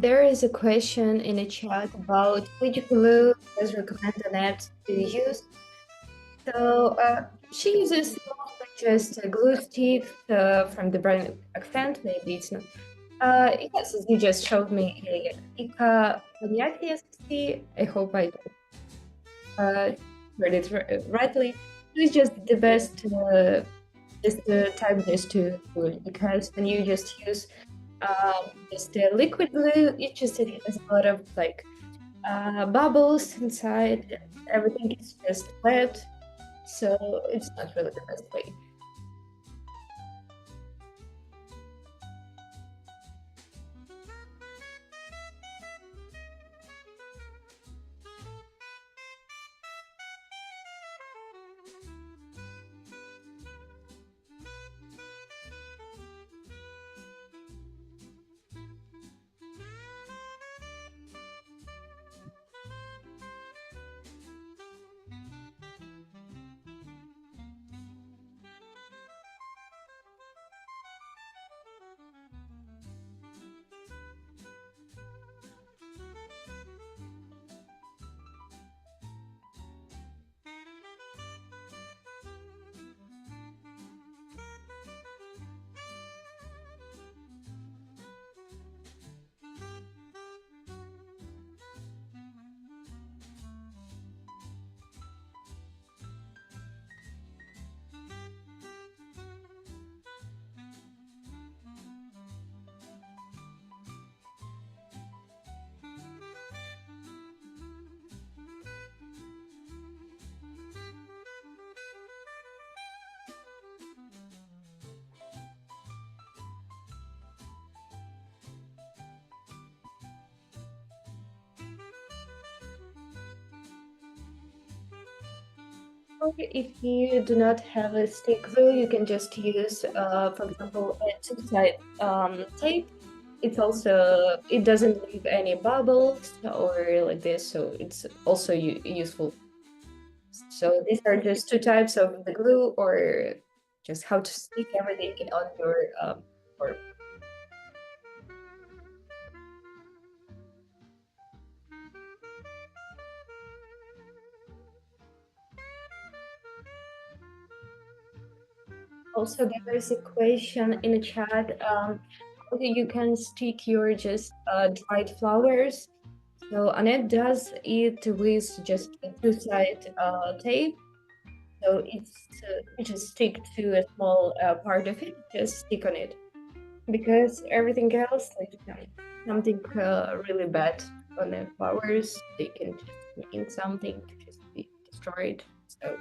Speaker 2: There is a question in the chat about which glue does recommend Annette to use. So she uses just a glue stick from the brand Accent. Maybe it's not. Yes, as you just showed me, Ika SC. I hope I read it rightly. It's just the best just the type just to glue, because when you just use just a liquid glue. It's just it has a lot of like bubbles inside. Everything is just wet, so it's not really the best way. Or if you do not have a stick glue, you can just use, for example, a two-side tape. It doesn't leave any bubbles or like this, so it's also useful. So these are just two types of the glue, or just how to stick everything on your board. Also, there is a question in the chat. How you can stick your just dried flowers. So Annette does it with just a two-side tape. So you just stick to a small part of it, just stick on it. Because everything else, like something really bad on the flowers, they can just mean something to just be destroyed. So.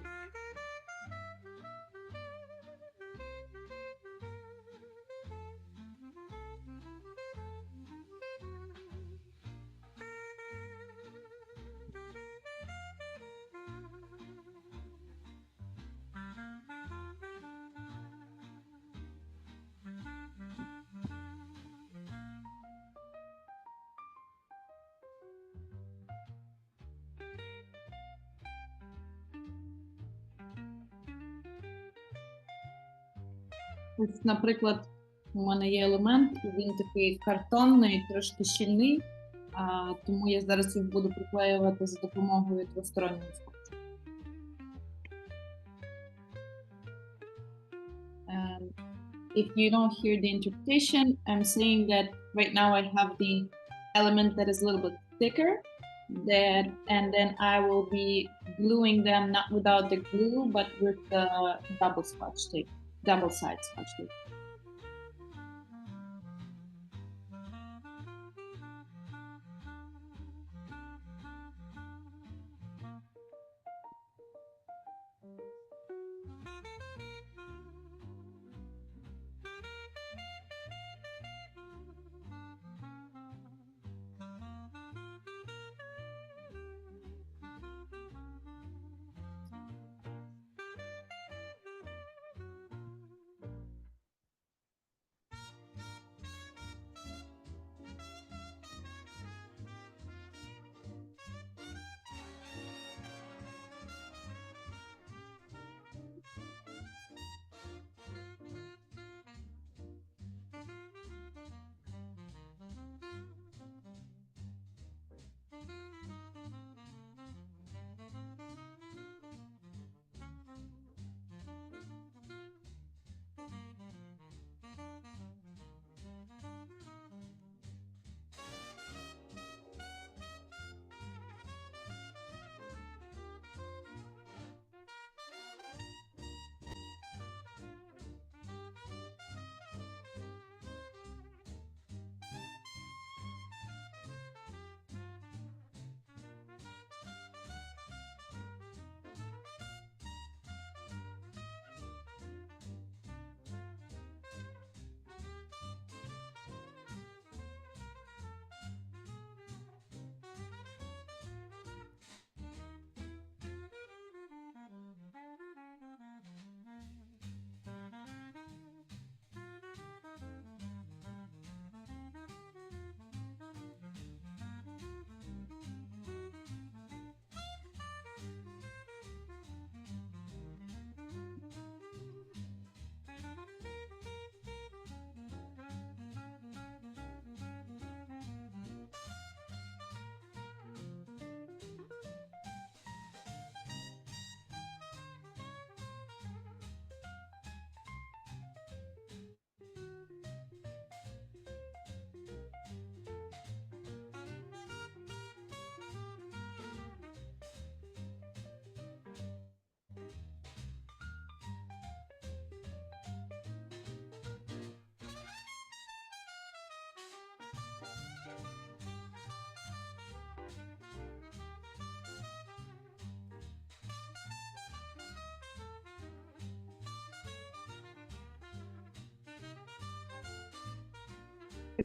Speaker 5: Ось, наприклад, у мене є елемент, і він такий картонний, трошки щільний, тому я зараз їх буду приклеювати за допомогою двостороннього скотчу. If you don't hear the interpretation, I'm saying that right now I have the element that is a little bit thicker, and then I will be gluing them not without the glue, but with the double-side scotch tape.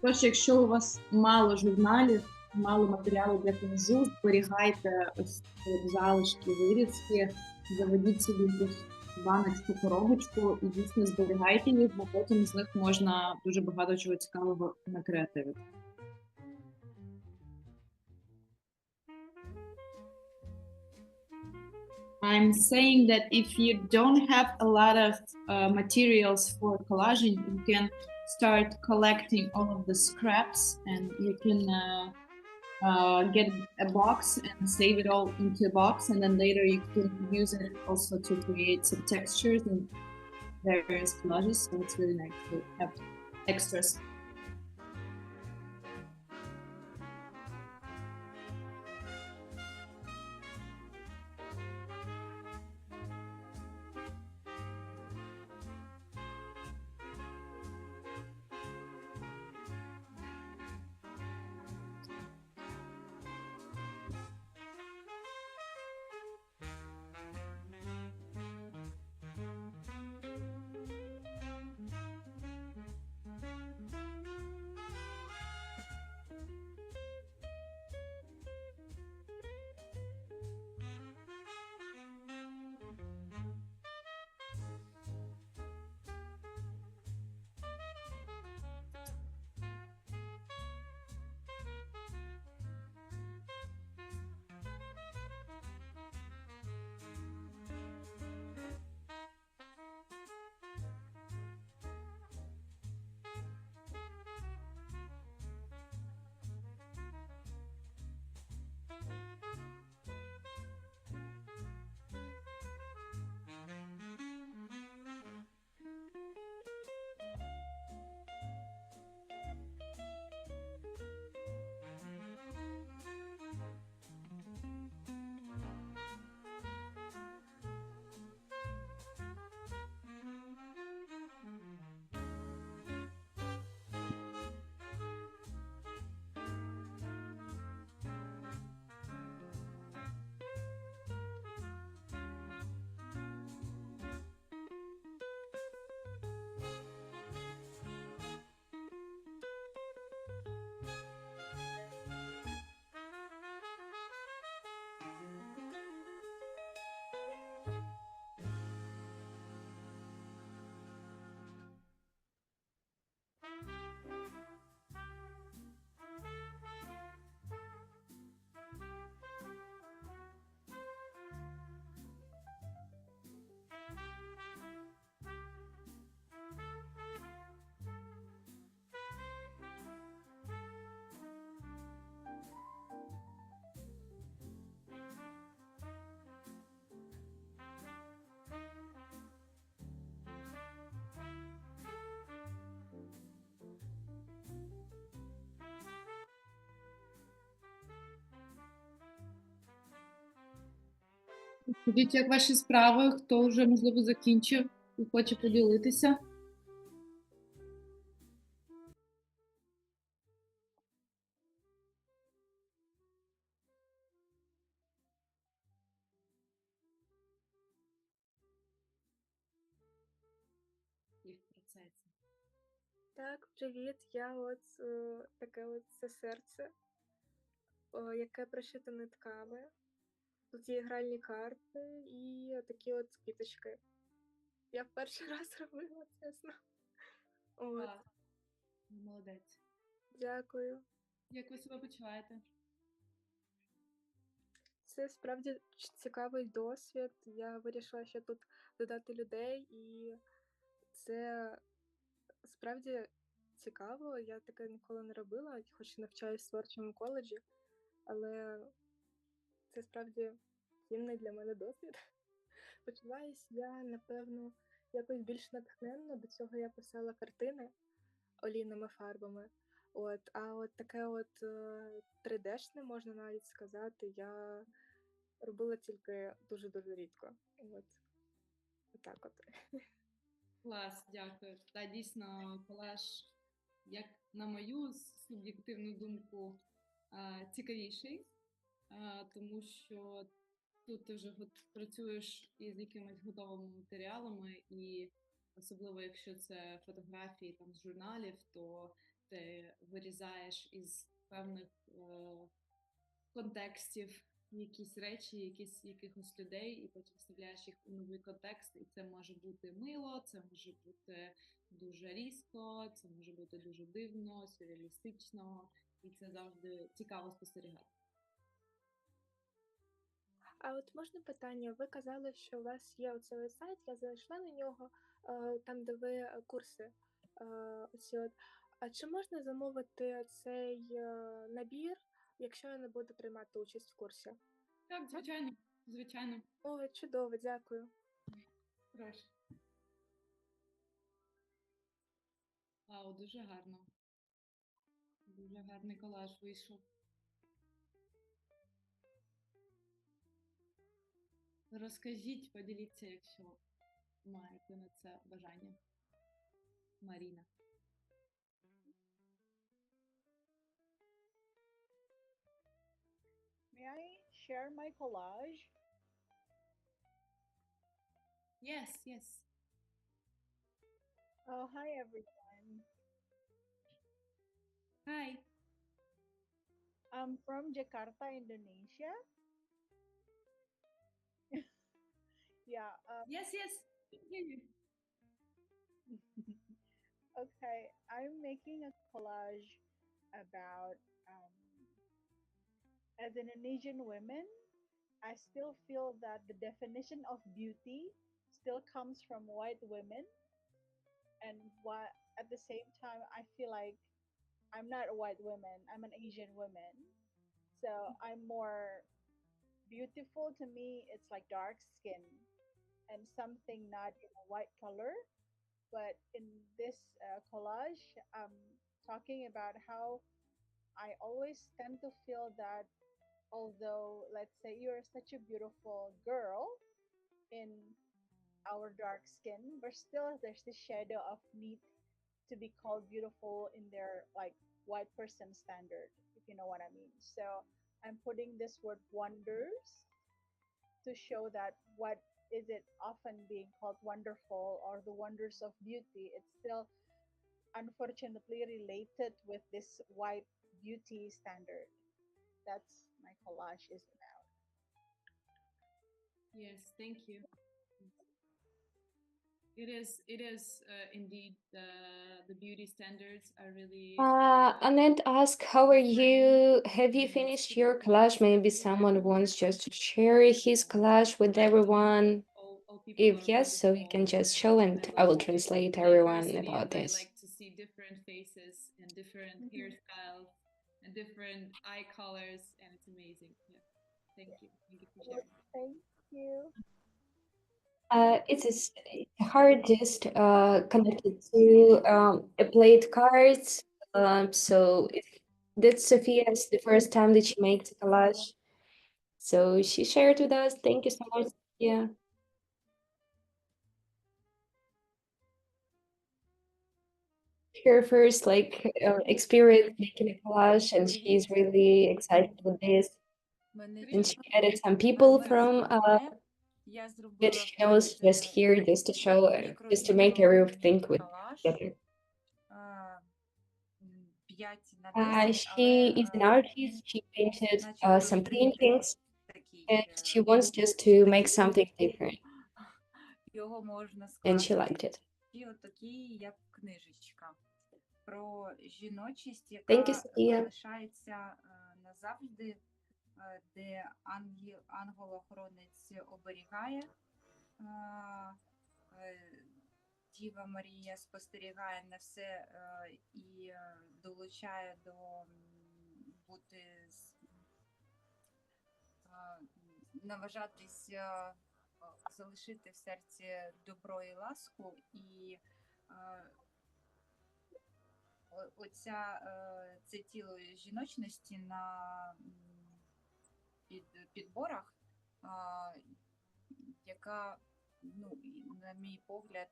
Speaker 5: Також, якщо у вас мало журналів, мало матеріалу для колажу, зберігайте ось ці залишки, вирізки, заведіть собі якусь баночку, коробочку і дійсно зберігайте їх, бо потім з них можна дуже багато чого цікавого накреативити. I'm saying that if you don't have a lot of materials for collaging, you can start collecting all of the scraps, and you can get a box and save it all into a box, and then later you can use it also to create some textures and various collages. So it's really nice to have extras. Скажіть, як ваші справи? Хто вже, можливо, закінчив і хоче поділитися? І в процесі.
Speaker 6: Так, привіт. Я от таке от це серце, яке прошите нитками. Тут є гральні карти і такі от квіточки. Я в перший раз робила, чесно. От,
Speaker 4: Клас. Молодець.
Speaker 6: дякую.
Speaker 4: Як ви себе почуваєте?
Speaker 6: Це справді цікавий досвід. Я вирішила ще тут додати людей, і це справді цікаво. Я таке ніколи не робила, хоч навчаюсь в творчому коледжі, але це справді цінний для мене досвід. Почуваюсь я, напевно, якось більш натхненно. До цього я писала картини олійними фарбами. От, а от таке от 3D-шне, можна навіть сказати, я робила тільки дуже-дуже рідко. От. Отак от.
Speaker 4: Клас, дякую. Та дійсно, колаж, як на мою суб'єктивну думку, цікавіший, тому що тут ти вже працюєш із якимись готовими матеріалами, і особливо якщо це фотографії там з журналів, то ти вирізаєш із певних контекстів якісь речі, якихось людей, і потім вставляєш їх у новий контекст, і це може бути мило, це може бути дуже різко, це може бути дуже дивно, сюрреалістично, і це завжди цікаво спостерігати.
Speaker 6: А от можна питання? Ви казали, що у вас є оцей сайт, я зайшла на нього, там, де ви курси. Оці от. А чи можна замовити цей набір, якщо я не буду приймати участь в курсі?
Speaker 4: Так, звичайно, звичайно.
Speaker 6: О, чудово, дякую.
Speaker 4: Прошу. Вау, дуже гарно. Дуже гарний колаж вийшов. Розкажіть, поділіться, якщо маєте на це бажання. Маріна.
Speaker 7: May I share my collage?
Speaker 4: Yes, yes.
Speaker 7: Oh, hi everyone.
Speaker 4: Hi.
Speaker 7: I'm from Jakarta, Indonesia. Yeah.
Speaker 4: Yes, yes. I can hear you.
Speaker 7: Okay, I'm making a collage about as an Indonesian woman, I still feel that the definition of beauty still comes from white women, and what at the same time I feel like I'm not a white woman, I'm an Asian woman. So I'm more beautiful to me, it's like dark skin and something not in a white color. But in this collage, I'm talking about how I always tend to feel that although, let's say, you're such a beautiful girl in our dark skin, but still there's this shadow of need to be called beautiful in their like white person standard, if you know what I mean. So I'm putting this word wonders to show that what is it often being called wonderful or the wonders of beauty, it's still unfortunately related with this white beauty standard. That's my collage is about.
Speaker 4: Yes, thank you. It is indeed the beauty standards are really
Speaker 2: Annette asked, how are you? Have you finished your collage? Maybe someone wants just to share his collage with everyone.
Speaker 4: all people
Speaker 2: If
Speaker 4: are
Speaker 2: yes, so you can just show and I will translate everyone
Speaker 4: diversity,
Speaker 2: about
Speaker 4: and I
Speaker 2: this.
Speaker 4: like to see different faces and different
Speaker 7: Mhm.
Speaker 4: hairstyles and different eye colors, and it's amazing. Yeah, thank you for sharing.
Speaker 7: Thank you.
Speaker 2: It's a hard just connected to a played cards. So that's Sophia's the first time that she makes a collage. So she shared with us. Thank you so much. Yeah. Her first experience making a collage, and she's really excited with this. And she added some people from that she knows just here, just to show, just to make everything with together. She is an artist. She painted some paintings, and she wants just to make something different. And she liked it.
Speaker 8: Про жіночість,
Speaker 2: Thank you,
Speaker 8: яка
Speaker 2: Sophia.
Speaker 8: залишається назавжди, де ангел-охоронець оберігає, Діва Марія спостерігає на все і долучає до бути, наважатись залишити в серці добро і ласку, і це тіло жіночності на підборах, яка, ну, на мій погляд,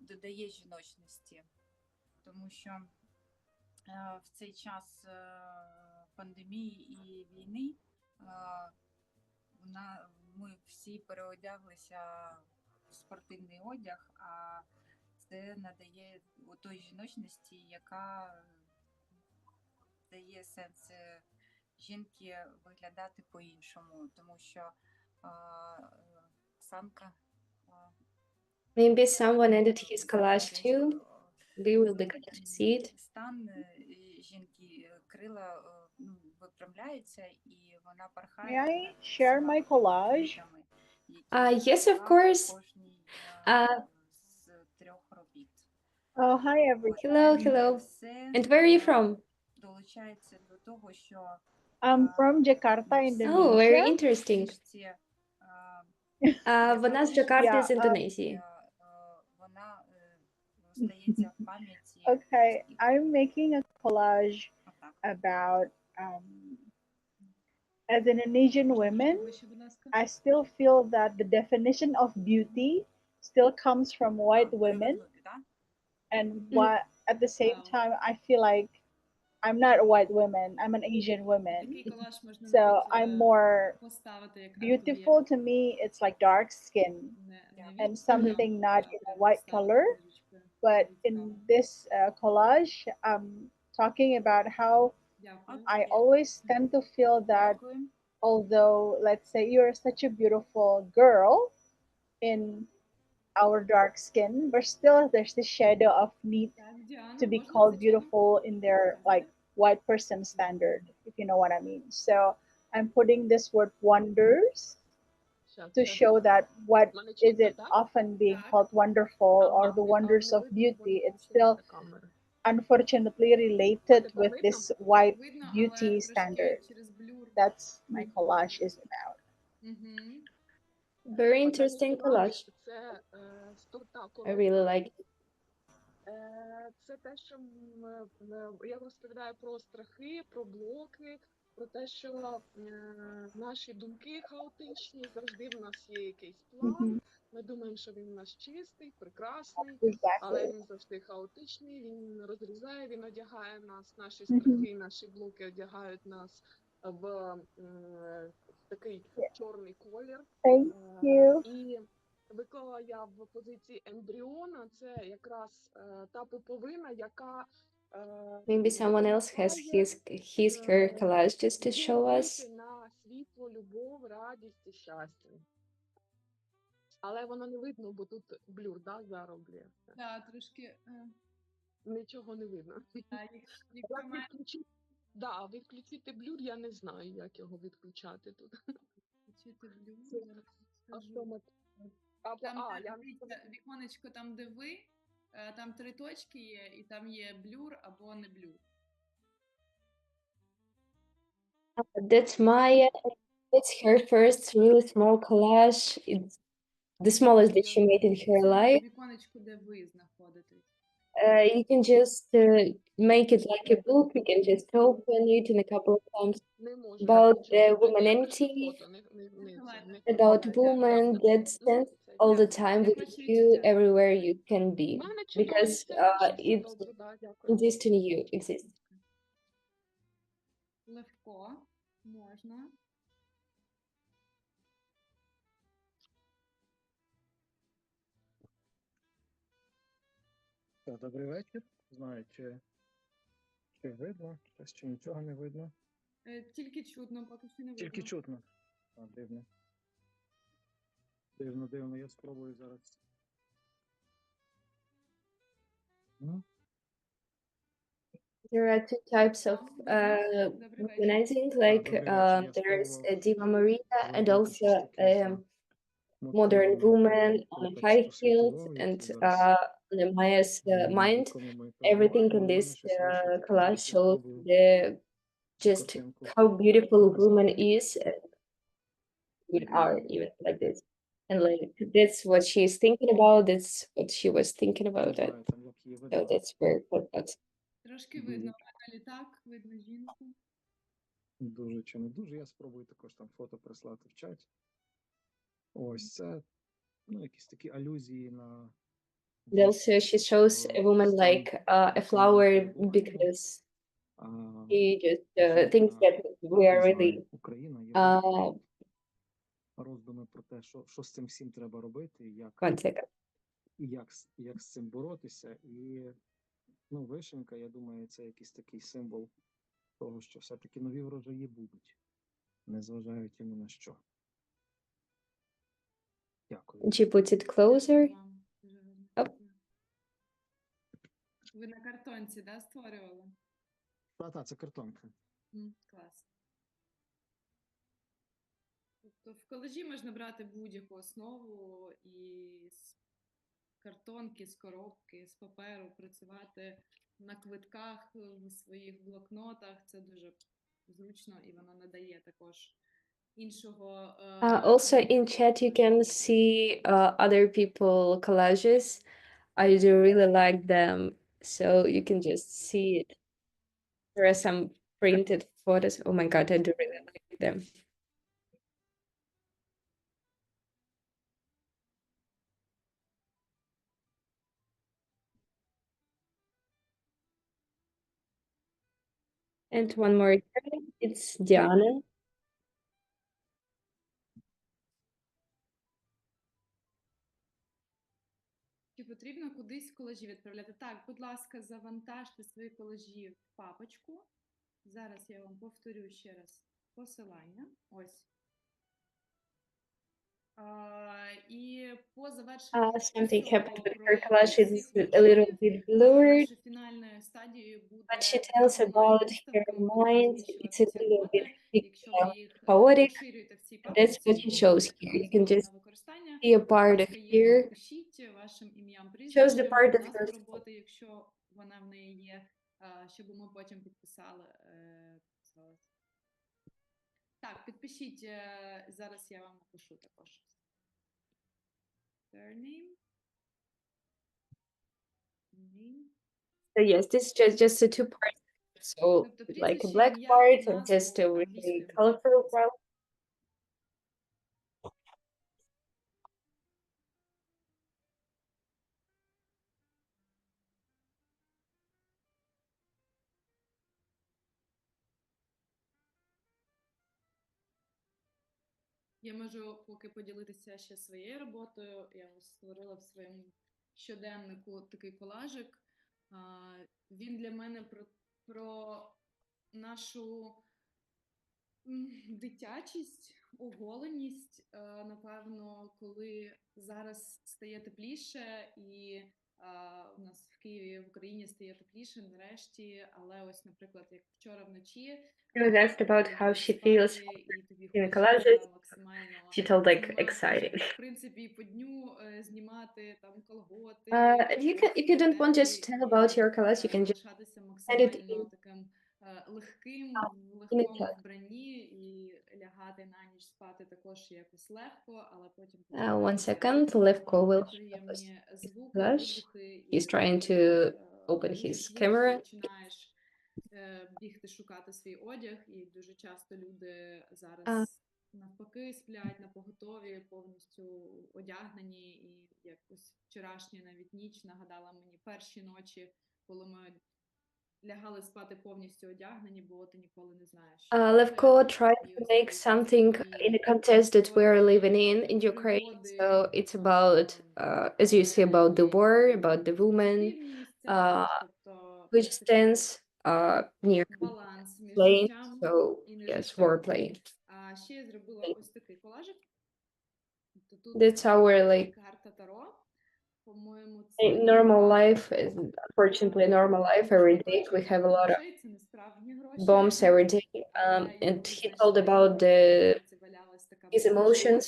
Speaker 8: додає жіночності, тому що в цей час пандемії і війни ми всі переодяглися в спортивний одяг, а де надає той жіночності, яка дає сенс жінки виглядати по-іншому, тому що осанка
Speaker 2: Maybe someone ended his collage too. We will be glad to see it.
Speaker 8: стан жінки, крила випрямляються, і вона порхає.
Speaker 7: May I share my collage?
Speaker 2: Yes, of course.
Speaker 8: З 3 робіт.
Speaker 7: Oh, hi everyone.
Speaker 2: Hello, hello. And where are you from?
Speaker 8: Долучається до того, що
Speaker 7: I'm from Jakarta,
Speaker 2: Oh,
Speaker 7: Indonesia.
Speaker 2: very interesting. Вона з Джакарти, з Індонезії.
Speaker 8: Вона стається в пам'яті.
Speaker 7: Okay, I'm making a collage about as an Indonesian woman, I still feel that the definition of beauty still comes from white women, and what at the same time I feel like I'm not a white woman, I'm an Asian woman. So I'm more beautiful to me, it's like dark skin and something not in a white color. But in this collage, I'm talking about how I always tend to feel that although, let's say, you're such a beautiful girl in our dark skin, but still there's this shadow of need to be called beautiful in their like white person standard, if you know what I mean. So I'm putting this word wonders to show that what is it often being called wonderful or the wonders of beauty, it's still unfortunately related with this white beauty standard. That's my collage is about.
Speaker 2: Very interesting collage. I really like it.
Speaker 9: Це те, що я розповідаю про страхи, про блоки, про те, що наші думки хаотичні, завжди в нас є якийсь план. Ми думаємо, що він у нас чистий, прекрасний, але він завжди хаотичний, він розрізає, він одягає нас, наші страхи, наші блоки одягають нас в такий чорний колір.
Speaker 7: Thank you.
Speaker 9: І виклала я в позиції ембріона, це якраз та пуповина, яка
Speaker 2: Maybe someone else has his her collage just to show us.
Speaker 9: на світло, любов, радість і щастя. Але воно не видно, бо тут блюр, да, зароблює.
Speaker 4: Так, трошки.
Speaker 9: Нічого не видно. Відключити блюр, я не знаю, як його відключати тут.
Speaker 4: Відключити блюр, зараз скажу. Віконечко там, де ви, там 3 точки є, і там є блюр або не блюр.
Speaker 2: That's Maya. It's her first really small collage. It's the smallest that she made in her life.
Speaker 4: Віконечко, де ви знаходитесь.
Speaker 2: You can just make it like a book. You can just open it in a couple of times. About the womanity, about woman that stands all the time with you everywhere you can be, because it exists in you. Exists.
Speaker 4: Левко, можна.
Speaker 10: Добрий вечір. Знаю, чи видно, чи нічого не видно.
Speaker 4: Тільки чутно, поки що не видно.
Speaker 10: Тільки чутно. Дивно. Дивно. Я спробую зараз.
Speaker 2: There are 2 types of womanizing, like there's a Diva Maria and also modern woman on high heels, and on Maya's mind, everything in this collage shows just how beautiful a woman is. We are even like this, and like that's what she's thinking about. That's what she was thinking about. It. So that's very important.
Speaker 4: Трошки видно літак, видно жінку.
Speaker 10: Дуже чи не дуже. Я спробую також там фото прислати в чат. Ось це, якісь такі алюзії на...
Speaker 2: Also, she shows a woman like a flower because she just thinks that we are really
Speaker 10: роздуми про те, що з цим всім треба робити, як...
Speaker 2: One second.
Speaker 10: як з цим боротися. І ну, вишенька, я думаю, це якийсь такий символ того, що все-таки нові врожаї будуть, незважаючи ні на що. Дякую.
Speaker 2: She puts it closer.
Speaker 4: Дякую вам. Дуже гарно.
Speaker 2: Оп.
Speaker 4: Ви на картонці, да, створювали?
Speaker 10: Та, це картонка.
Speaker 4: Клас. Тобто в колажі можна брати будь-яку основу і з картонки, з коробки, з паперу працювати на квитках, в своїх блокнотах. Це дуже зручно і воно надає також іншого.
Speaker 2: Also in chat you can see other people collages. I do really like them, so you can just see it. There are some printed photos. Oh my God, I do really like them. And one more time, it's Diana.
Speaker 4: Чи потрібно кудись колажі відправляти? Так, будь ласка, завантажте свої колажі в папочку. Зараз я вам повторю ще раз посилання. Ось. І по завершенню
Speaker 2: Something happened with her
Speaker 4: проекту
Speaker 2: collage.
Speaker 4: всіх
Speaker 2: It's a little
Speaker 4: воркшопів,
Speaker 2: bit blurred,
Speaker 4: нашою фінальною стадією буде
Speaker 2: but she tells
Speaker 4: онлайн
Speaker 2: about her
Speaker 4: виставка. Ми будемо
Speaker 2: mind. It's
Speaker 4: розміщувати
Speaker 2: a
Speaker 4: ці
Speaker 2: little bit
Speaker 4: роботи. Якщо ви їх
Speaker 2: chaotic.
Speaker 4: поширюєте в цій
Speaker 2: And that's
Speaker 4: папочці,
Speaker 2: what she
Speaker 4: то
Speaker 2: shows
Speaker 4: буде
Speaker 2: here. You can
Speaker 4: згодом
Speaker 2: just
Speaker 4: на використання.
Speaker 2: see a part
Speaker 4: Будь
Speaker 2: of
Speaker 4: ласка, їх
Speaker 2: here.
Speaker 4: підпишіть вашим ім'ям,
Speaker 2: Shows the
Speaker 4: прізвищем,
Speaker 2: part of
Speaker 4: назву
Speaker 2: her.
Speaker 4: роботи, якщо вона в неї є, щоб ми потім підписали. Так, підпишіть, зараз я вам напишу також. Surname. Name.
Speaker 2: So yes, this is just a two part. So
Speaker 4: Тобто
Speaker 2: like a
Speaker 4: прізвище,
Speaker 2: black
Speaker 4: ім'я,
Speaker 2: part and
Speaker 4: назву
Speaker 2: just a really
Speaker 4: англійською
Speaker 2: colorful
Speaker 4: мовою.
Speaker 2: part.
Speaker 4: Я можу поки поділитися ще своєю роботою. Я створила в своєму щоденнику такий колажик. Він для мене про нашу дитячість, оголеність, напевно, коли зараз стає тепліше і у нас в Києві, в Україні стає тепліше нарешті, але ось, наприклад, як вчора вночі,
Speaker 2: She was asked about how she feels
Speaker 4: і тобі
Speaker 2: in
Speaker 4: хочеться
Speaker 2: collages.
Speaker 4: максимально
Speaker 2: She told like
Speaker 4: знімати,
Speaker 2: excited.
Speaker 4: в принципі, по дню знімати там колготи,
Speaker 2: If you don't want just to tell about your collage, you can just
Speaker 4: залишатися
Speaker 2: send it
Speaker 4: максимально таким легким, в
Speaker 2: in a
Speaker 4: легкому
Speaker 2: chat.
Speaker 4: вбранні і лягати на ніч спати також якось легко, але потім
Speaker 2: One second, Levko will show us
Speaker 4: неприємні
Speaker 2: his
Speaker 4: звуки,
Speaker 2: collage.
Speaker 4: вибухи.
Speaker 2: He's trying to open his
Speaker 4: швидше
Speaker 2: camera.
Speaker 4: починаєш бігти шукати свій одяг, і дуже часто люди зараз навпаки сплять на поготові, повністю одягнені, і якось вчорашня навіть ніч нагадала мені перші ночі, коли ми лягали спати повністю одягнені, бо ти ніколи не знаєш.
Speaker 2: Levko tried to make something in a contest that we are living in Ukraine. So it's about, as you see, about the war, about the woman, which stands near
Speaker 4: баланс між
Speaker 2: plane.
Speaker 4: життям
Speaker 2: So
Speaker 4: і не
Speaker 2: yes,
Speaker 4: життям.
Speaker 2: war plane.
Speaker 4: А ще я зробила ось такий колажик. Тут
Speaker 2: That's our like
Speaker 4: карта Таро. По-моєму,
Speaker 2: normal life. Unfortunately, normal life every day. We have a lot of
Speaker 4: це не справжні гроші.
Speaker 2: bombs every day. And he told about his emotions,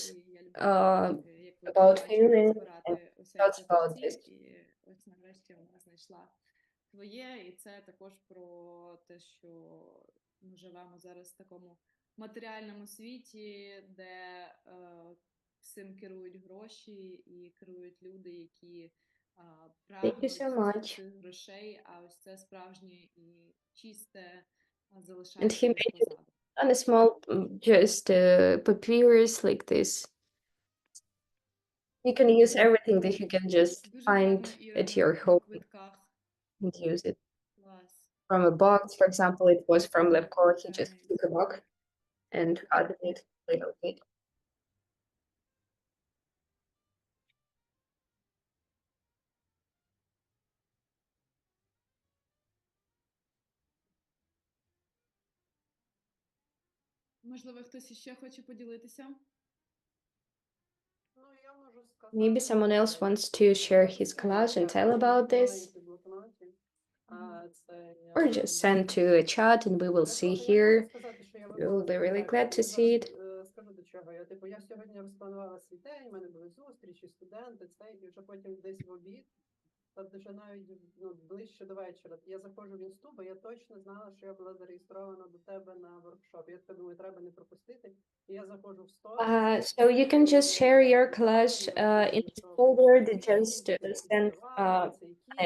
Speaker 2: about feeling, and thoughts about this.
Speaker 4: І ось нарешті вона знайшла своє, і це також про те, що ми живемо зараз в такому матеріальному світі, де всім керують гроші і керують люди, які прагнуть цих грошей, а ось це справжнє і чисте залишається десь позаду.
Speaker 2: On a small, just papyrus like this. You can use everything that you can just find at your home and use it. From a box, for example, it was from Levko. He just took a box and added it a little bit.
Speaker 4: Можливо, хтось іще хоче поділитися?
Speaker 2: Maybe someone else wants to share his collage and tell about this. Or just send to a chat and we will see here. We will be really glad to see it.
Speaker 11: Скажу до чого. Я сьогодні розпланувала свій день, у мене були зустрічі, студенти, і вже потім десь в обід, тобто вже навіть ближче до вечора. Я заходжу в інсту, бо я точно знала, що я була зареєстрована до тебе на воркшоп. Я так думаю, треба не пропустити. І я заходжу в сторіс.
Speaker 2: So you can just share your collage in this folder that just send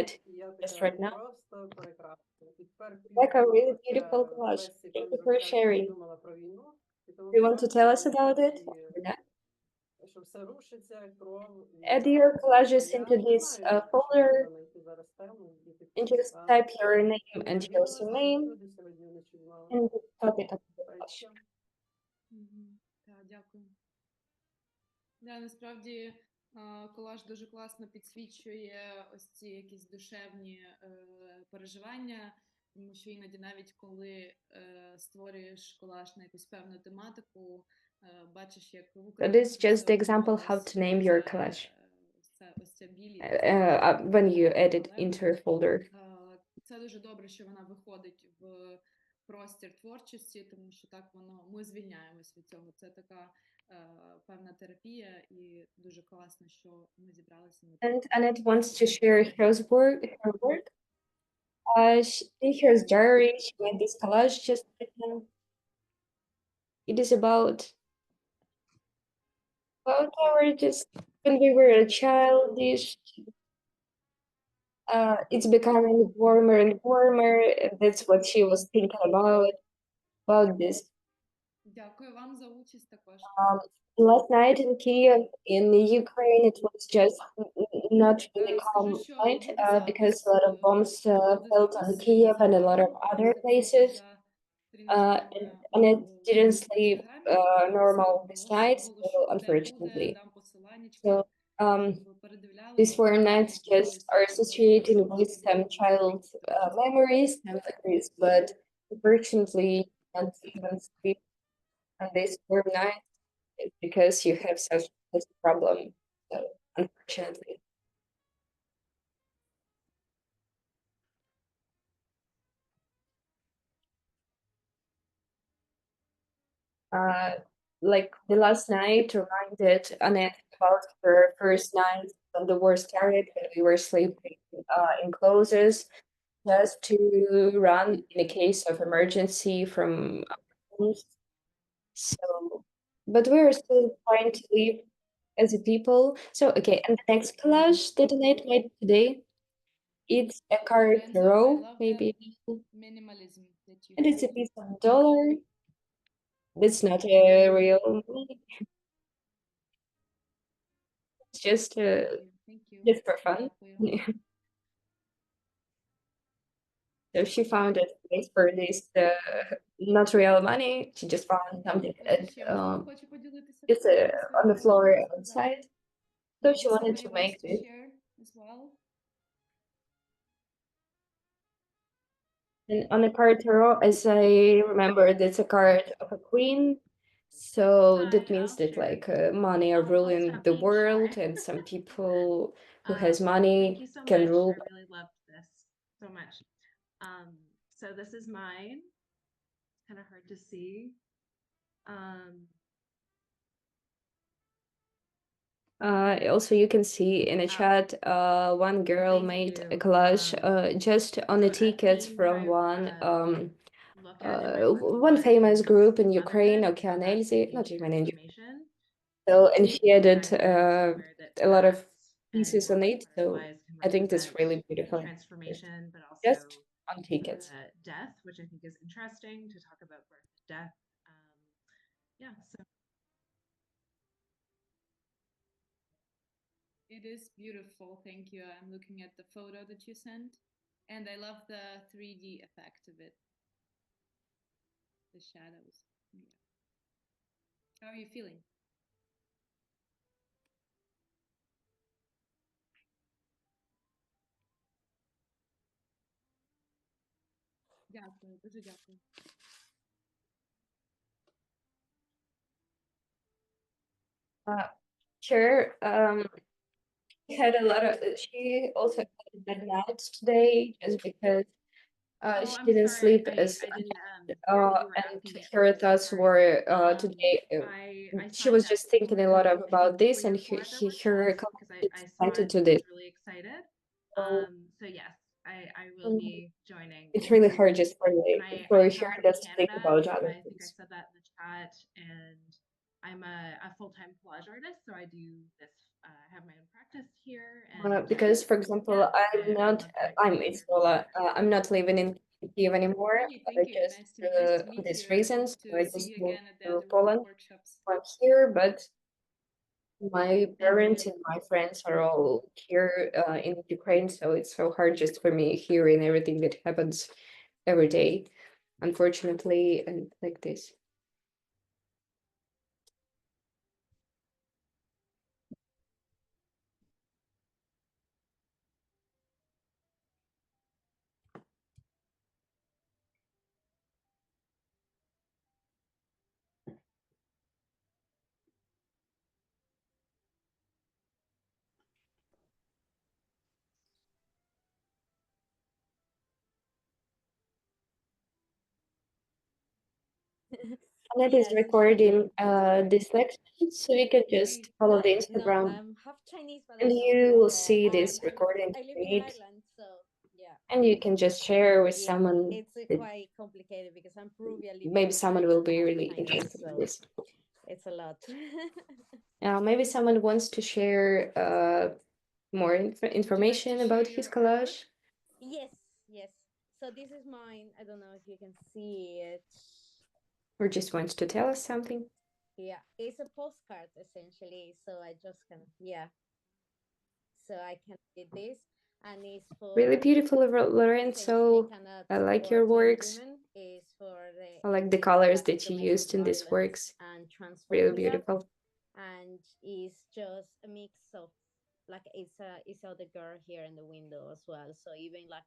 Speaker 2: it just right now.
Speaker 11: Просто прекрасно. І тепер
Speaker 2: Like a really beautiful collage. Thank you for sharing. Do you want to tell us about it?
Speaker 11: Що все рушиться, кров.
Speaker 2: Add your collages into this folder and just type your name and your surname and put it up the collage.
Speaker 4: Так, дякую. Да, насправді колаж дуже класно підсвічує ось ці якісь душевні переживання, тому що іноді навіть коли створюєш колаж на якусь певну тематику, бачиш, як в
Speaker 2: So this is just the example how to name your collage when you add it into your folder.
Speaker 4: Це дуже добре, що вона виходить в простір творчості, тому що так ми звільняємось від цього. Це така певна терапія, і дуже класно, що ми зібралися.
Speaker 2: And Annette wants to share her work. In her diary, she made this collage just right now. It is about when we were a childish. It's becoming warmer and warmer. And that's what she was thinking about this.
Speaker 4: Дякую вам за участь також.
Speaker 2: Last night in Kiev, in Ukraine, it was just not really calm night because a lot of bombs fell on Kiev and a lot of other places. And it didn't sleep normal this night, so unfortunately. So these 4 nights just are associated with some child memories, but unfortunately, can't even sleep on these 4 nights because you have such a problem. So unfortunately. Like the last night reminded Annette about her first night when the war started, when we were sleeping in closes, just to run in a case of emergency from our homes. So, but we are still trying to live as a people. So, okay, and the next collage that Annette made today, it's a card tarot, maybe.
Speaker 4: Minimalism that you
Speaker 2: And it's a piece of dollar. It's not a real money. It's just for fun. So she found a place for this not real money. She just found something just on the floor outside. So she wanted to make this. And on the card tarot, as I remember, that's a card of a queen. So that means that like money are ruling the world, and some people who has money can rule.
Speaker 12: I really loved this so much. So this is mine. It's kind of hard to see.
Speaker 2: Also, you can see in a chat, one girl made a collage just on the tickets from one famous group in Ukraine, Collages, not even in Ukraine. So, and she added a lot of pieces on it. So I think that's really beautiful.
Speaker 12: Transformation, but also
Speaker 2: just on tickets.
Speaker 12: Death, which I think is interesting to talk about birth and death. Yeah, so.
Speaker 4: It is beautiful, thank you. I'm looking at the photo that you sent, and I love the 3D effect of it. The shadows. Yeah. How are you feeling? Дякую, дуже дякую.
Speaker 2: Sure. Had a lot of. She also had bad nights today, just because she
Speaker 12: I'm
Speaker 2: didn't
Speaker 12: sorry,
Speaker 2: sleep
Speaker 12: I
Speaker 2: as
Speaker 12: didn't hear that you were
Speaker 2: and
Speaker 12: asking me a
Speaker 2: her
Speaker 12: question.
Speaker 2: thoughts
Speaker 12: Sorry.
Speaker 2: were today.
Speaker 12: I
Speaker 2: She was
Speaker 12: signed up
Speaker 2: just thinking a
Speaker 12: for
Speaker 2: lot
Speaker 12: I
Speaker 2: about
Speaker 12: think
Speaker 2: this,
Speaker 12: 3
Speaker 2: and
Speaker 12: or 4 other
Speaker 2: her
Speaker 12: workshops because I saw
Speaker 2: excited
Speaker 12: it
Speaker 2: to
Speaker 12: and
Speaker 2: this.
Speaker 12: was really excited.
Speaker 2: So
Speaker 12: So yes, I will
Speaker 2: um,
Speaker 12: be joining.
Speaker 2: it's really hard just for
Speaker 12: And
Speaker 2: for
Speaker 12: I
Speaker 2: her
Speaker 12: come from
Speaker 2: just to think
Speaker 12: Canada.
Speaker 2: about other
Speaker 12: I think I
Speaker 2: things.
Speaker 12: said that in the chat, and I'm a full-time collage artist, so I do this. I have my own practice here, and
Speaker 2: Because, for example,
Speaker 12: yeah,
Speaker 2: I'm
Speaker 12: I
Speaker 2: not.
Speaker 12: love connecting with
Speaker 2: It's
Speaker 12: other
Speaker 2: Lola.
Speaker 12: collage
Speaker 2: I'm not living in Kyiv anymore.
Speaker 4: Great, thank you.
Speaker 2: Just
Speaker 4: Nice to
Speaker 2: for
Speaker 4: meet
Speaker 2: this
Speaker 4: you.
Speaker 2: reason.
Speaker 4: Hope
Speaker 2: So I
Speaker 4: to see
Speaker 2: just
Speaker 4: you
Speaker 2: moved
Speaker 4: again at the
Speaker 2: to
Speaker 4: other
Speaker 2: Poland.
Speaker 4: workshops.
Speaker 2: I'm here, but my parents
Speaker 12: you.
Speaker 2: and my friends are all here in Ukraine, so it's so hard just for me hearing everything that happens every day, unfortunately, and like this. Annette is recording this lecture, so you can just follow the Instagram, and you will see this recording made, and you can just share with someone. Maybe someone will be really interested in this.
Speaker 13: It's a lot.
Speaker 2: Maybe someone wants to share more information about his collage.
Speaker 13: Yes, yes. So this is mine. I don't know if you can see it.
Speaker 2: Or just wants to tell us something.
Speaker 13: Yeah, it's a postcard essentially. So I just can, yeah. So I can read this, and it's for
Speaker 2: Really beautiful, Lorenzo. I like your works. I like the colors that you used in these works. Really beautiful.
Speaker 13: And it's just a mix of like it's other girl here in the window as well. So even like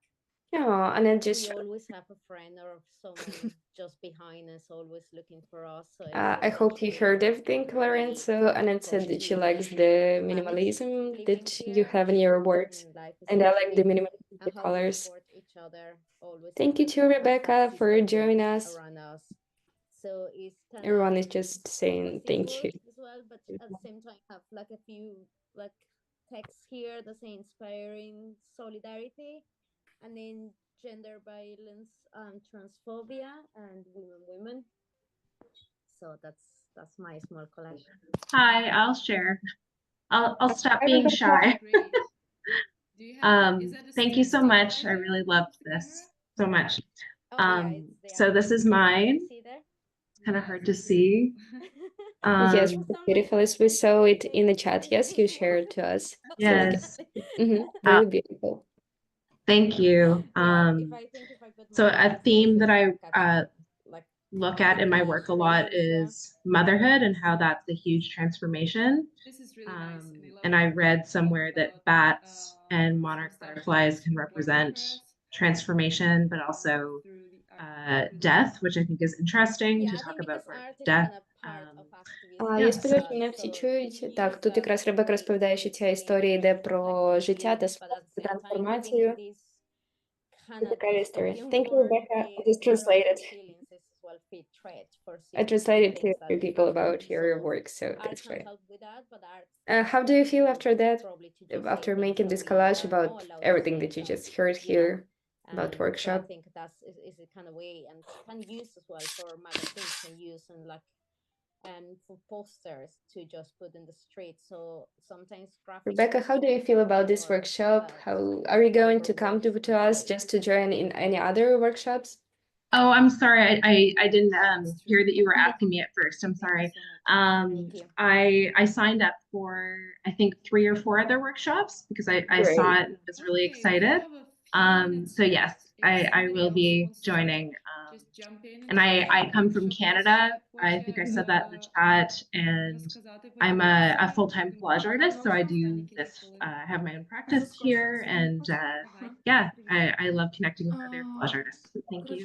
Speaker 2: Yeah, and then just
Speaker 13: we always have a friend or someone just behind us, always looking for us. So
Speaker 2: I hope you heard everything, Lorenzo. And it said that she likes the minimalism that you have in your works, and I like the minimalism, the colors. Thank you to Rebecca for joining us.
Speaker 13: So it's kind
Speaker 2: Everyone is just saying thank you.
Speaker 13: as well, but at the same time have like a few like texts here that say inspiring solidarity, and then gender violence and transphobia and women. So that's my small collage.
Speaker 12: Hi, I'll share. I'll stop being shy. Thank you so much. I really loved this so much. So this is mine. It's kind of hard to see.
Speaker 2: Yes, beautiful. As we saw it in the chat. Yes, you shared to us.
Speaker 12: Yes.
Speaker 2: Really beautiful.
Speaker 12: Thank you. So a theme that I look at in my work a lot is motherhood and how that's a huge transformation.
Speaker 4: This is really nice.
Speaker 12: And I read somewhere that bats and monarch butterflies can represent transformation, but also death, which I think is interesting to talk about death.
Speaker 2: Я сподіваюся, мене всі чують. Так, тут якраз Ребека розповідає, що ця історія йде про життя та смерть, трансформацію. Така історія. Thank you, Rebecca. I just translated. I translated to people about your work, so that's great. How do you feel after that, after making this collage about everything that you just heard here about workshop?
Speaker 13: So I think that's is a kind of way and can use as well for magazines, can use and like and for posters to just put in the street. So sometimes
Speaker 2: Rebecca, how do you feel about this workshop? How are you going to come to us just to join in any other workshops?
Speaker 12: Oh, I'm sorry. I didn't hear that you were asking me at first. I'm sorry. I signed up for I think 3 or 4 other workshops because I saw it and was really excited. So yes, I will be joining. And I come from Canada. I think I said that in the chat. And I'm a full-time collage artist, so I do this. I have my own practice here, and yeah, I love connecting with other collage artists. So thank you.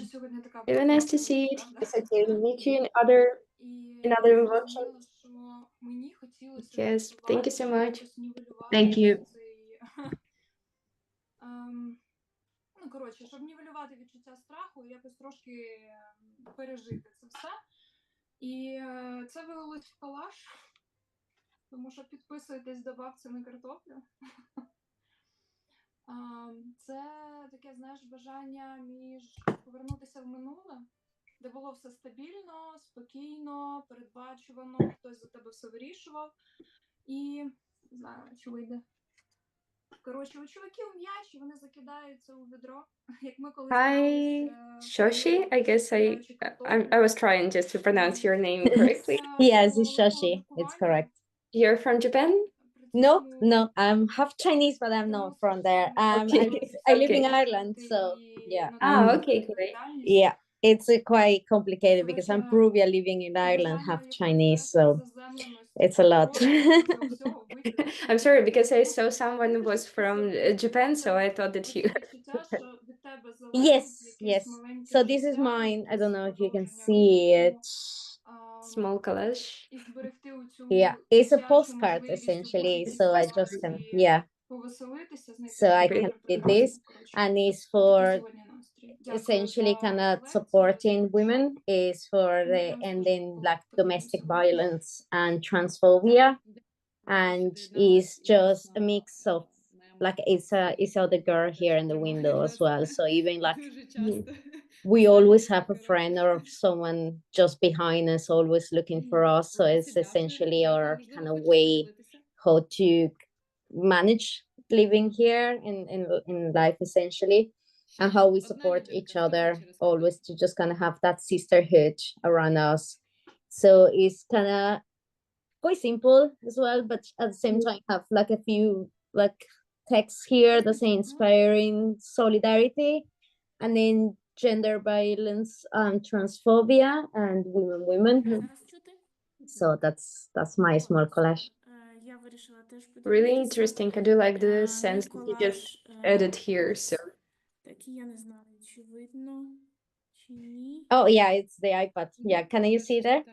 Speaker 2: Really nice to see it. It's okay to meet you in other workshops. Yes, thank you so much.
Speaker 12: Thank you.
Speaker 14: Ну, коротше, щоб нівелювати відчуття страху і якось трошки пережити це все. І це вилилось в колаж, тому що підписуйтесь до бабці на картоплю. Це таке, знаєш, бажання повернутися в минуле, де було все стабільно, спокійно, передбачувано, хтось за тебе все вирішував. І, не знаю, чи вийде. Коротше, у чуваків м'яч, вони закидаються у відро, як ми колись
Speaker 2: Hi, Shoshi. I guess I was trying just to pronounce your name correctly.
Speaker 15: Yes, it's Shoshi. It's correct.
Speaker 2: You're from Japan?
Speaker 15: No, no, I'm half Chinese, but I'm not from there. I live in Ireland, so yeah.
Speaker 2: Okay, great.
Speaker 15: Yeah, it's quite complicated because I'm Peruvian living in Ireland, half Chinese, so it's a lot.
Speaker 2: I'm sorry, because I saw someone was from Japan, so I thought that you.
Speaker 15: Yes, yes. So this is mine. I don't know if you can see it.
Speaker 2: Small collage.
Speaker 15: Yeah, it's a postcard essentially. So I just can, yeah. So I can read this, and it's for essentially kind of supporting women, is for the ending like domestic violence and transphobia, and is just a mix of like it's other girl here in the window as well. So even like we always have a friend or someone just behind us always looking for us. So it's essentially our kind of way how to manage living here in life essentially, and how we support each other always to just kind of have that sisterhood around us. So it's kind of quite simple as well, but at the same time have like a few like texts here that say inspiring solidarity, and then gender violence, transphobia, and women. So that's my small collage.
Speaker 2: Really interesting. I do like the sense that you just added here. So.
Speaker 15: Oh yeah, it's the iPad. Yeah, can you see there?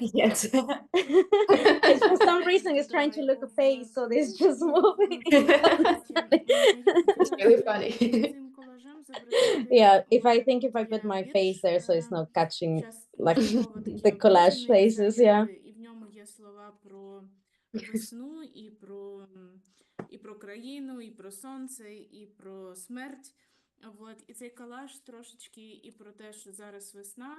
Speaker 2: Yes.
Speaker 15: It's for some reason it's trying to look a face, so it's just moving.
Speaker 2: It's really funny.
Speaker 15: Yeah, if I put my face there, so it's not catching like the collage faces. Yeah.
Speaker 16: І в ньому є слова про весну, і про країну, і про сонце, і про смерть. Вот. І цей колаж трошечки і про те, що зараз весна.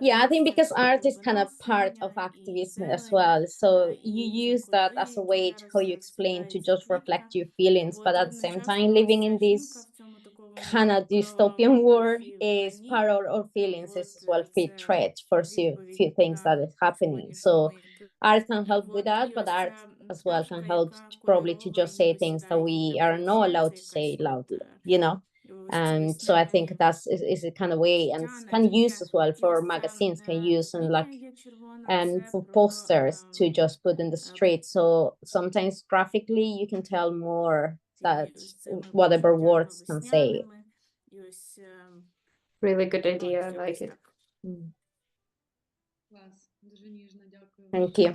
Speaker 15: Yeah, I think because art is kind of part of activism as well. So you use that as a way to how you explain to just reflect your feelings, but at the same time living in this kind of dystopian world is part of our feelings is as well feed threat for few things that is happening. So art can help with that, but art as well can help probably to just say things that we are not allowed to say loudly, you know. And so I think that's is a kind of way, and it's kind of used as well for magazines can use and like for posters to just put in the street. So sometimes graphically you can tell more that whatever words can say.
Speaker 2: Really good idea. I like it.
Speaker 15: Thank you.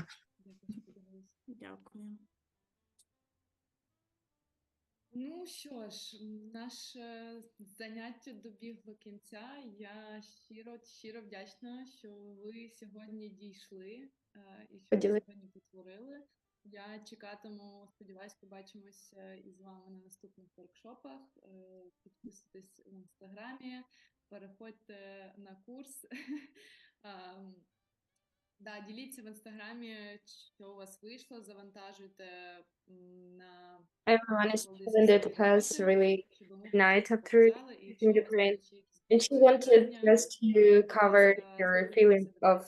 Speaker 16: Дякую.
Speaker 4: Ну що ж, наше заняття добігло кінця. Я щиро вдячна, що ви сьогодні дійшли і що ви сьогодні потворили. Я чекатиму, сподіваюсь, побачимося із вами на наступних воркшопах. Підписуйтесь в інстаграмі, переходьте на курс. Да, діліться в інстаграмі, що у вас вийшло, завантажуйте на
Speaker 2: Everyone is feeling that it has really night after the print, and she wanted just to cover your feeling of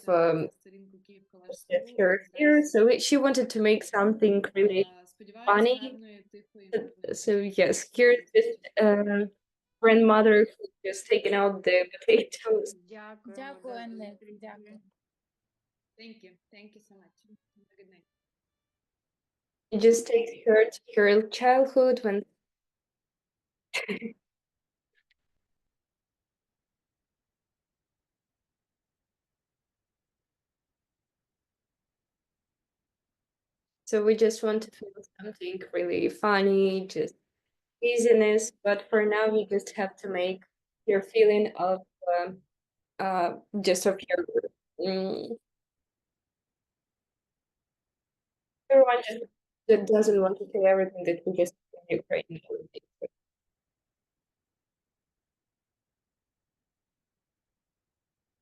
Speaker 2: her here. So she wanted to make something really funny. So yes, here's this grandmother who just taking out the potatoes.
Speaker 13: Дякую, Анне. Дякую.
Speaker 4: Thank you. Thank you so much. Have a good night.
Speaker 2: It just takes her to her childhood when So we just want to feel something really funny, just easiness. But for now, we just have to make your feeling of just of your everyone just that doesn't want to say everything that we just in Ukraine.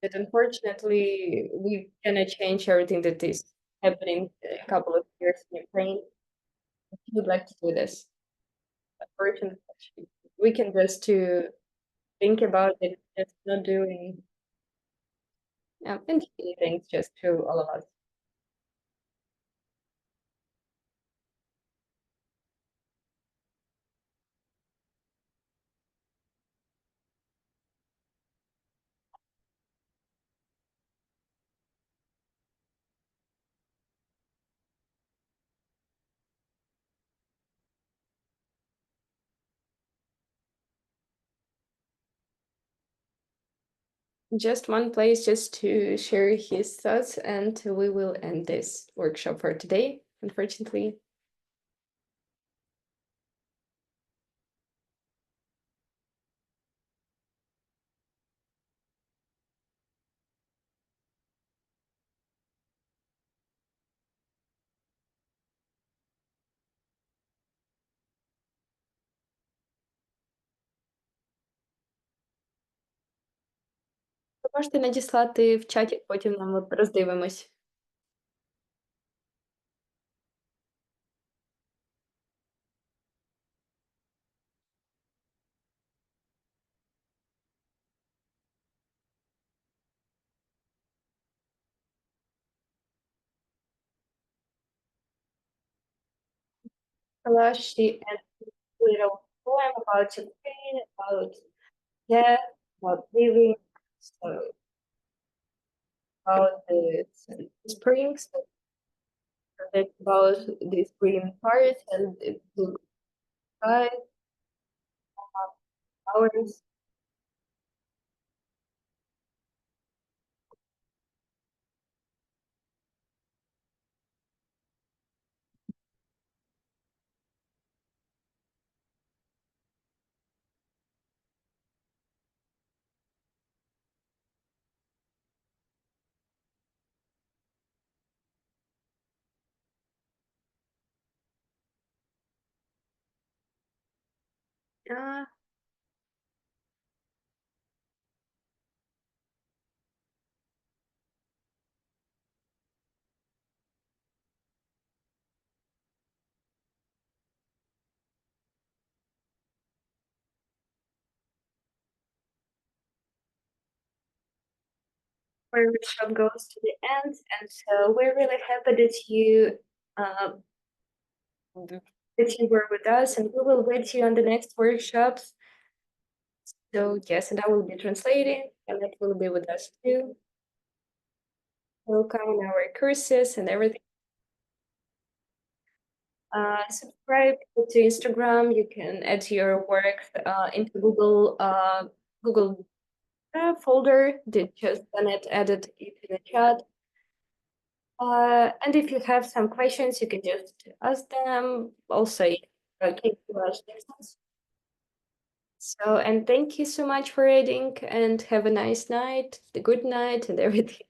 Speaker 2: But unfortunately, we cannot change everything that is happening in a couple of years in Ukraine. We would like to do this. Unfortunately, we can just to think about it, just not doing interesting things just to all of us. Just one place just to share his thoughts, and we will end this workshop for today, unfortunately. Ви можете надіслати в чаті, потім нам роздивимось. Collage and little poem about Ukraine, about death, about living, so about the spring, so it's about the spring part and the blue sky, flowers. Our workshop goes to the end, and so we're really happy that you were with us, and we will wait you on the next workshops. So yes, and I will be translating, and it will be with us too. Welcome on our courses and everything. Subscribe to Instagram. You can add your work into Google folder that just Annette added into the chat. And if you have some questions, you can just ask them. Also, keep questions. So, and thank you so much for reading, and have a nice night, a good night, and everything.